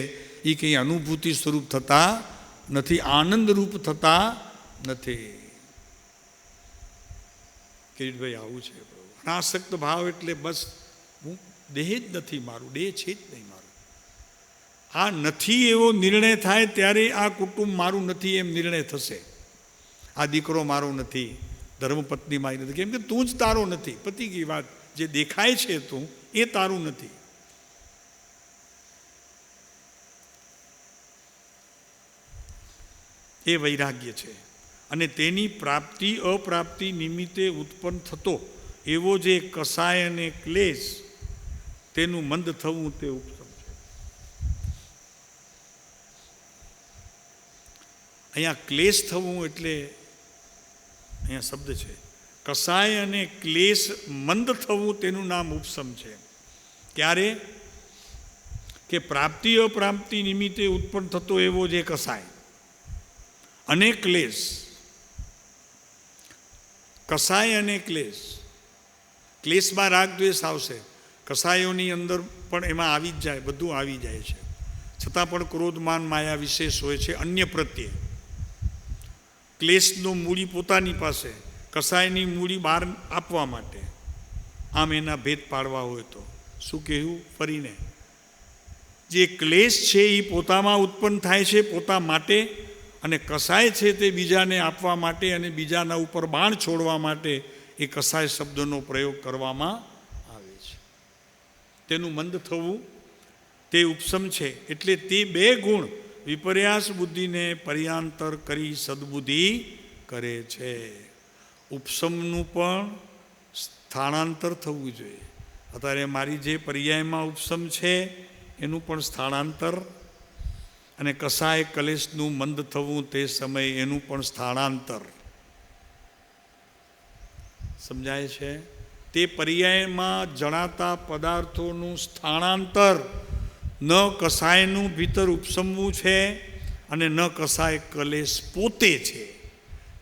એ કંઈ અનુભૂતિ સ્વરૂપ થતા નથી, આનંદરૂપ થતા નથી. કિરીટભાઈ આવું છે. અનાસક્ત ભાવ એટલે બસ હું દેહ જ નથી મારું, દેહ છે જ નહીં મારું. આ નથી એવો નિર્ણય થાય ત્યારે આ કુટુંબ મારું નથી એમ નિર્ણય થશે. આ દીકરો મારો નથી, ધર્મપત્ની મારી નથી, કેમ કે તું જ તારો નથી. પતી ગઈ વાત. જે દેખાય છે તું, એ તારું નથી. એ વૈરાગ્ય છે. અને તેની પ્રાપ્તિ અપ્રાપ્તિ નિમિત્તે ઉત્પન્ન થતો એવો જે કસાય અને ક્લેશ, તેનું મંદ થવું તે ઉપસમ છે. અહીંયા ક્લેશ થવું એટલે અહીંયા શબ્દ છે કસાય અને ક્લેશ મંદ થવું, તેનું નામ ઉપસમ છે. ક્યારે? કે પ્રાપ્તિ અપ્રાપ્તિ નિમિત્તે ઉત્પન્ન થતો એવો જે કસાય અને ક્લેશ, કસાય અને ક્લેશ. ક્લેશમાં રાગ દ્વેષ આવશે, કસાયોની અંદર પણ એમાં આવી જ જાય, બધું આવી જાય છે. છતાં પણ ક્રોધ માન માયા વિશેષ હોય છે અન્ય પ્રત્યે. ક્લેશનો મૂડી પોતાની પાસે, કસાયની મૂડી બહાર આપવા માટે. આમ એના ભેદ પાડવા હોય તો શું કહેવું ફરીને? જે ક્લેશ છે એ પોતામાં ઉત્પન્ન થાય છે પોતા માટે, અને કસાય છે તે બીજાને આપવા માટે અને બીજાના ઉપર બાણ છોડવા માટે એ કસાય શબ્દનો પ્રયોગ કરવામાં આવે છે. તેનું મંદ થવું તે ઉપસમ છે. એટલે તે બે ગુણ વિપર્યાસ બુદ્ધિને પર્યાંતર કરી સદબુદ્ધિ કરે છે. ઉપસમનું પણ સ્થાનાંતર થવું જોઈએ. અત્યારે મારી જે પર્યાયમાં ઉપસમ છે એનું પણ સ્થાનાંતર, અને કસાય કલેશનું મંદ થવું તે સમયે એનું પણ સ્થાનાંતર. સમજાય છે? તે પર્યાયમાં જણાતા પદાર્થોનું સ્થાનાંતર ન કસાયનું ભીતર ઉપસમવું છે અને ન કસાય કલેશ પોતે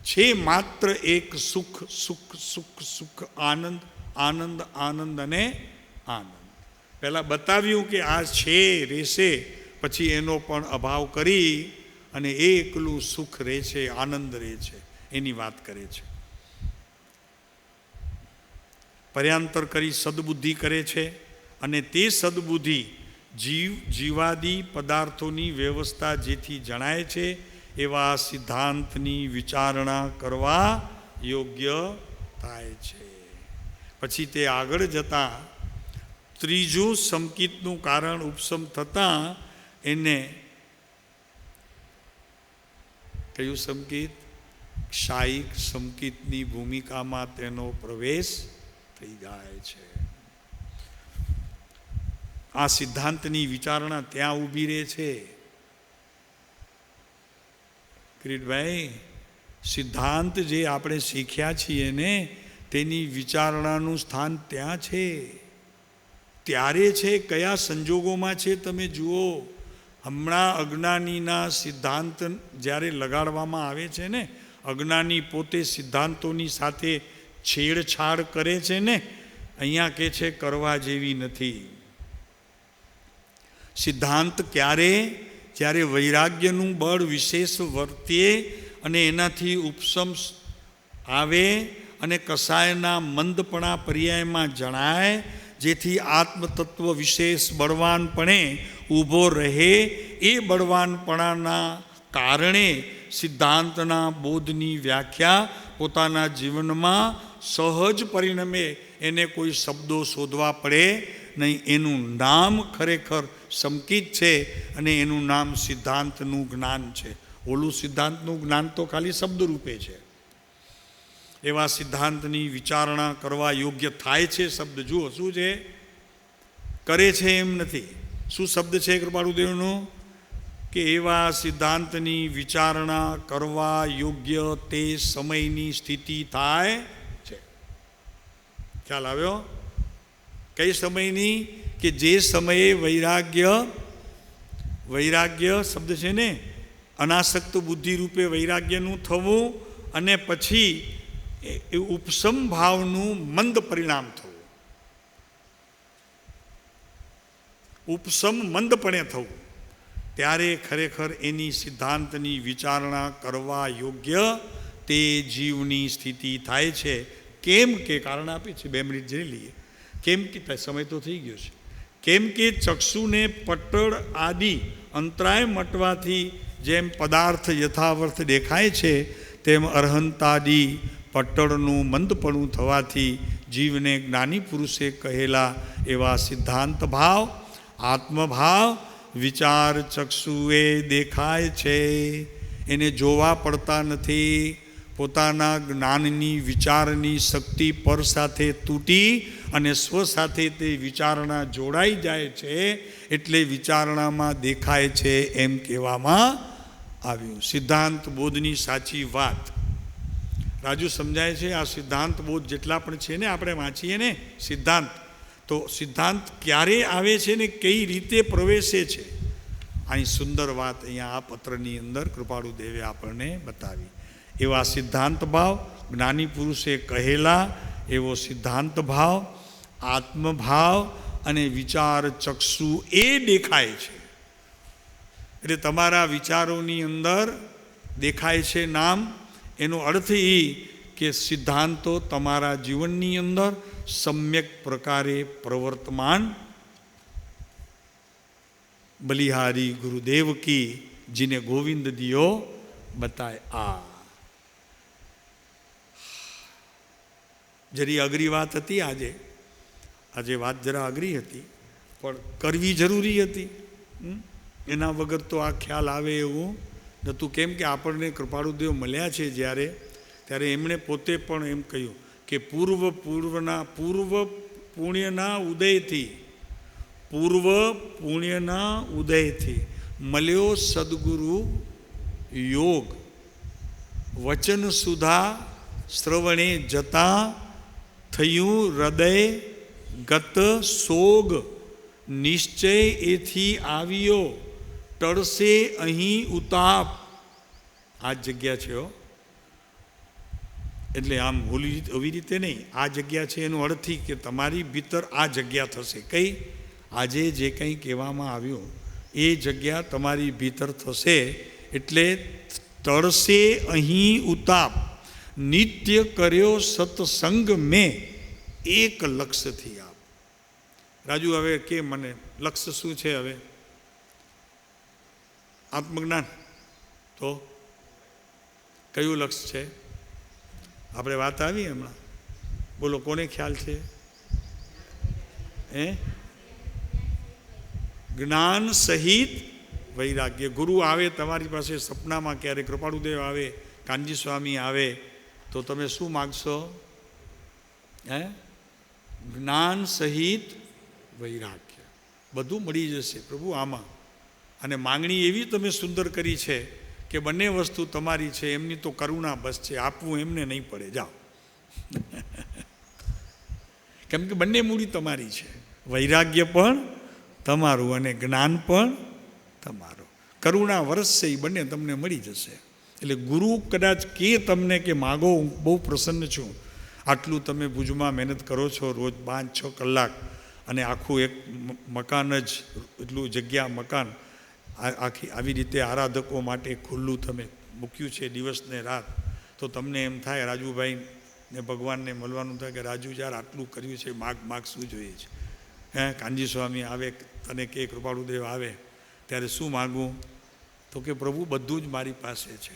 છે માત્ર એક સુખ સુખ સુખ સુખ આનંદ આનંદ આનંદ અને આનંદ. પહેલાં બતાવ્યું કે આ છે રહેશે, પછી એનો પણ અભાવ કરી અને એકલું સુખ રહે છે, આનંદ રહે છે, એની વાત કરે છે. પર્યાંતર કરી સદબુદ્ધિ કરે છે અને તે સદબુદ્ધિ જીવાદી પદાર્થોની વ્યવસ્થા જેથી જણાય છે એવા સિદ્ધાંતની વિચારણા કરવા યોગ્ય થાય છે. પછી તે આગળ જતા ત્રીજું સંકિતનું કારણ ઉપસમ થતાં એને કયું સંકિત? ક્ષાયિક સંકિતની ભૂમિકામાં તેનો પ્રવેશ થઈ જાય છે. આ સિદ્ધાંતની વિચારણા ત્યાં ઊભી રહે છે. કિરીટભાઈ, સિદ્ધાંત જે આપણે શીખ્યા છીએ ને તેની વિચારણાનું સ્થાન ત્યાં છે. ત્યારે છે, કયા સંજોગોમાં છે તમે જુઓ. હમણાં અજ્ઞાનીના સિદ્ધાંત જ્યારે લગાડવામાં આવે છે ને, અજ્ઞાની પોતે સિદ્ધાંતોની સાથે છેડછાડ કરે છે ને, અહીંયા કે છે કરવા જેવી નથી. સિદ્ધાંત ક્યારે? જ્યારે વૈરાગ્યનું બળ વિશેષ વર્તે અને એનાથી ઉપસમ આવે અને કસાયના મંદપણા પર્યાયમાં જણાય, જેથી આત્મતત્વ વિશેષ બળવાનપણે ઊભો રહે. એ બળવાનપણાના કારણે સિદ્ધાંતના બોધની વ્યાખ્યા પોતાના જીવનમાં સહજ પરિણમે. એને કોઈ શબ્દો શોધવા પડે નહીં. એનું નામ ખરેખર સંકિત છે અને એનું નામ સિદ્ધાંતનું જ્ઞાન છે. ઓલું સિદ્ધાંતનું જ્ઞાન તો ખાલી શબ્દરૂપે છે. એવા સિદ્ધાંતની વિચારણા કરવા યોગ્ય થાય છે. શબ્દ જુઓ શું છે? કરે છે એમ નથી. શું શબ્દ છે કૃપાળુદેવનો? કે એવા સિદ્ધાંતની વિચારણા કરવા યોગ્ય તે સમયની સ્થિતિ થાય છે. ખ્યાલ આવ્યો? કઈ સમયની? કે જે સમયે વૈરાગ્ય શબ્દ છે ને, અનાસક્ત બુદ્ધિ રૂપે વૈરાગ્યનું થવું અને પછી એ ઉપસમ ભાવનું મંદ પરિણામ થવું. ઉપસમ મંદપણે થવું, ત્યારે ખરેખર એની સિદ્ધાંતની વિચારણા કરવા યોગ્ય તે જીવની સ્થિતિ થાય છે. કેમ કે કારણ આપે છે, 2 મિનિટ જઈ લઈએ. કેમ કે સમય તો થઈ ગયો છે. કેમ કે ચક્ષુને પટળ આદિ અંતરાય મટવાથી જેમ પદાર્થ યથાવર્થ દેખાય છે, તેમ અરહંતાદિ પટળનું મંદપણું થવાથી જીવને જ્ઞાની પુરુષે કહેલા એવા સિદ્ધાંત ભાવ, આત્મભાવ, વિચાર ચક્ષુએ દેખાય છે. એને જોવા પડતા નથી. પોતાના જ્ઞાનની વિચારની શક્તિ પર સાથે તૂટી અને સ્વ સાથે તે વિચારણા જોડાઈ જાય છે, એટલે વિચારણામાં દેખાય છે એમ કહેવામાં આવ્યું. સિદ્ધાંત બોધની સાચી વાત રાજુ સમજાય છે. આ સિદ્ધાંત બોધ જેટલા પણ છે ને, આપણે વાંચીએ ને સિદ્ધાંત, તો સિદ્ધાંત ક્યારે આવે છે ને કઈ રીતે પ્રવેશે છે, અહીં સુંદર વાત અહીંયા આ પત્રની અંદર કૃપાળુ દેવે આપણને બતાવી. એવા સિદ્ધાંત ભાવ, જ્ઞાની પુરુષે કહેલા એવો સિદ્ધાંત ભાવ, આત્મભાવ અને વિચાર ચક્ષુ એ દેખાય છે. એટલે તમારા વિચારોની અંદર દેખાય છે નામ. એનો અર્થ એ કે સિદ્ધાંતો તમારા જીવનની અંદર સમ્યક પ્રકારે પ્રવર્તમાન. બલિહારી ગુરુદેવ કી જીને ગોવિંદ દિયો બતાય. જરી અઘરી વાત હતી. આજે વાત જરા અઘરી હતી, પણ કરવી જરૂરી હતી. એના વગર તો આ ખ્યાલ આવે એવું નહોતું. કેમ કે આપણને કૃપાળુદેવ મળ્યા છે જ્યારે, ત્યારે એમણે પોતે પણ એમ કહ્યું કે પૂર્વ પુણ્યના ઉદયથી મળ્યો સદગુરુ યોગ, વચન સુધા શ્રવણે જતા થયું હૃદય ગત સોગ, નિશ્ચય એથી આવ્યો, ટળશે અહીં ઉતાપ. આ જ જગ્યા છે હો. એટલે આમ એવી રીતે નહીં, આ જગ્યા છે એનો અર્થથી કે તમારી ભીતર આ જગ્યા થશે. કઈ? આજે જે કંઈ કહેવામાં આવ્યું એ જગ્યા તમારી ભીતર થશે. એટલે તળશે અહીં ઉતાપ, નિત્ય કર્યો સત્સંગ મેં, એક લક્ષ્યથી આપ. રાજુ હવે કે મને લક્ષ્ય શું છે? હવે આત્મજ્ઞાન. તો કયું લક્ષ્ય છે? આપણે વાત આવી હમણાં, બોલો કોને ખ્યાલ છે? જ્ઞાન સહિત વૈરાગ્ય. ગુરુ આવે તમારી પાસે સપનામાં, ક્યારે કૃપાળુદેવ આવે, કાનજી સ્વામી આવે, તો તમે શું માગશો? જ્ઞાન સહિત વૈરાગ્ય. બધું મળી જશે પ્રભુ આમાં. અને માંગણી એવી તમે સુંદર કરી છે કે બંને વસ્તુ તમારી છે. એમની તો કરુણા બસ છે, આપવું એમને નહીં પડે. જાઓ. કેમ કે બંને મૂડી તમારી છે. વૈરાગ્ય પણ તમારું અને જ્ઞાન પણ તમારું. કરુણા વરસશે એ બંને તમને મળી જશે. એટલે ગુરુ કદાચ કે તમને કે માગો, હું બહુ પ્રસન્ન છું, આટલું તમે ભુજમાં મહેનત કરો છો રોજ 5-6 કલાક, અને આખું એક મકાન જ એટલું જગ્યા મકાન આખી આવી રીતે આરાધકો માટે ખુલ્લું તમે મૂક્યું છે દિવસ ને રાત, તો તમને એમ થાય રાજુભાઈ ને ભગવાનને મળવાનું થાય કે રાજુ યાર આટલું કર્યું છે, માગ શું જોઈએ છે? કાનજી સ્વામી આવે, તને કે કૃપાળુદેવ આવે, ત્યારે શું માગવું? તો કે પ્રભુ બધું જ મારી પાસે છે,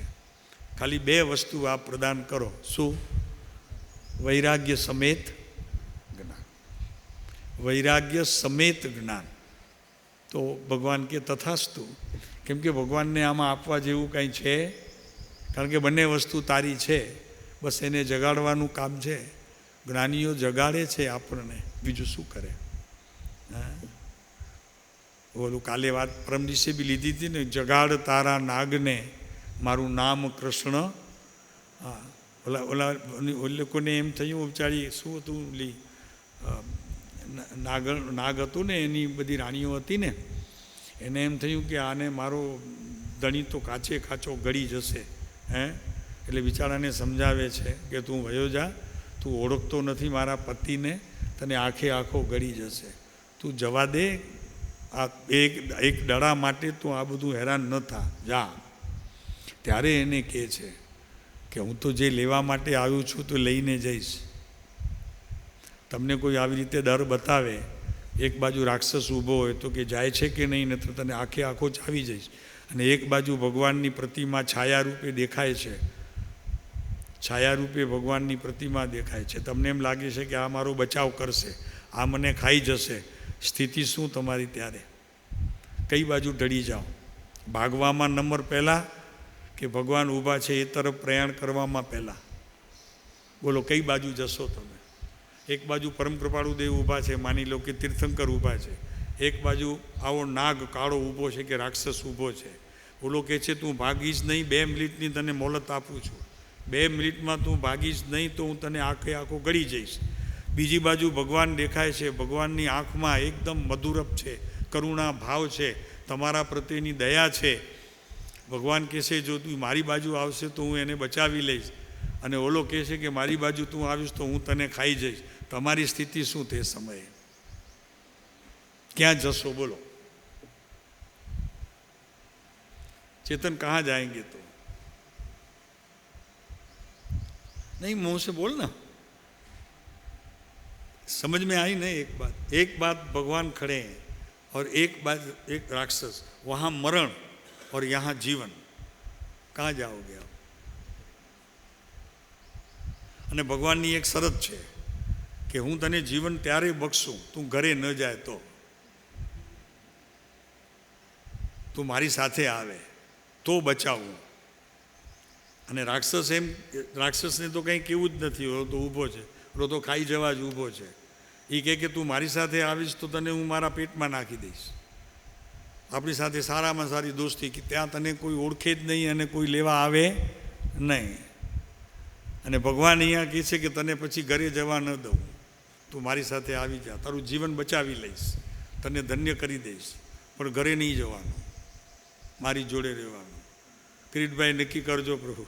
ખાલી 2 વસ્તુ આપ પ્રદાન કરો. શું? વૈરાગ્ય સમેત જ્ઞાન. વૈરાગ્ય સમેત જ્ઞાન. તો ભગવાન કે તથાસ્તુ. કેમ કે ભગવાનને આમાં આપવા જેવું કંઈ છે? કારણ કે બંને વસ્તુ તારી છે, બસ એને જગાડવાનું કામ છે. જ્ઞાનીઓ જગાડે છે આપણને, બીજું શું કરે? ઓલું કાલે વાત પરમ દિવસે બી લીધી હતી ને, જગાડ તારા નાગને મારું નામ કૃષ્ણ. હા, ઓલા લોકોને એમ થયું ઉપચારી શું હતું, ઓલી નાગ હતું ને, એની બધી રાણીઓ હતી ને, એને એમ થયું કે આને મારો ધણી તો કાચો ગળી જશે. એટલે બિચારાને સમજાવે છે કે તું વયો જા, તું ઓળખતો નથી મારા પતિને, તને આખો ગળી જશે, તું જવા દે. આ એક દડા માટે તું આ બધું હેરાન ન થા, જા. ત્યારે એને કહે છે કે હું તો જે લેવા માટે આવ્યું છું તો લઈને જઈશ. તમને કોઈ આવી રીતે ડર બતાવે, એક બાજુ રાક્ષસ ઊભો હોય તો કે જાય છે કે નહીં, નહીતર તને આખો ચાવી જઈશ. અને એક બાજુ ભગવાનની પ્રતિમા છાયા રૂપે દેખાય છે, છાયા રૂપે ભગવાનની પ્રતિમા દેખાય છે. તમને એમ લાગે છે કે આ મારો બચાવ કરશે, આ મને ખાઈ જશે. સ્થિતિ શું તમારી ત્યારે? કઈ બાજુ ઢળી જાઓ? ભાગવામાં નંબર પહેલાં કે ભગવાન ઊભા છે એ તરફ પ્રયાણ કરવામાં પહેલાં? બોલો કઈ બાજુ જશો તમે? એક બાજુ પરમ કૃપાળુદેવ ઊભા છે, માની લો કે તીર્થંકર ઊભા છે, એક બાજુ આવો નાગ કાળો ઊભો છે કે રાક્ષસ ઊભો છે. ઓલો કહે છે તું ભાગીશ નહીં, 2 મિનિટની તને મોહલત આપું છું, 2 મિનિટમાં તું ભાગીશ નહીં તો હું તને આખો ગળી જઈશ. બીજી બાજુ ભગવાન દેખાય છે, ભગવાનની આંખમાં એકદમ મધુરપ છે, કરુણા ભાવ છે, તમારા પ્રત્યેની દયા છે. ભગવાન કહેશે જો તું મારી બાજુ આવશે તો હું એને બચાવી લઈશ, અને ઓલો કહે છે કે મારી બાજુ તું આવીશ તો હું તને ખાઈ જઈશ. તમારી સ્થિતિ શું તે સમયે? ક્યાં જશો બોલો? चेतन कहाँ जाएंगे? तो नहीं, मुंह से बोलना. समझ में आई नहीं? एक बात भगवान खड़े हैं और एक बात एक राक्षस, वहाँ मरण और यहाँ जीवन. कहाँ जाओगे आप? અને ભગવાનની એક શરત છે કે હું તને જીવન ત્યારે બક્ષું તું ઘરે ન જાય તો, તું મારી સાથે આવે તો બચાવું. અને રાક્ષસને તો કંઈ કેવું જ નથી, ઓલો તો ઊભો છે, ઓલો તો ખાઈ જવા જ ઊભો છે. એ કહે કે તું મારી સાથે આવીશ તો તને હું મારા પેટમાં નાખી દઈશ. આપણી સાથે સારામાં સારી દોસ્તી, કે ત્યાં તને કોઈ ઓળખે જ નહીં અને કોઈ લેવા આવે નહીં. અને ભગવાન અહીંયા કહે છે કે તને પછી ઘરે જવા ન દઉં, તું મારી સાથે આવી જા, તારું જીવન બચાવી લઈશ, તને ધન્ય કરી દઈશ, પણ ઘરે નહીં જવાનું, મારી જોડે રહેવાનું. કિરીટભાઈ નક્કી કરજો પ્રભુ.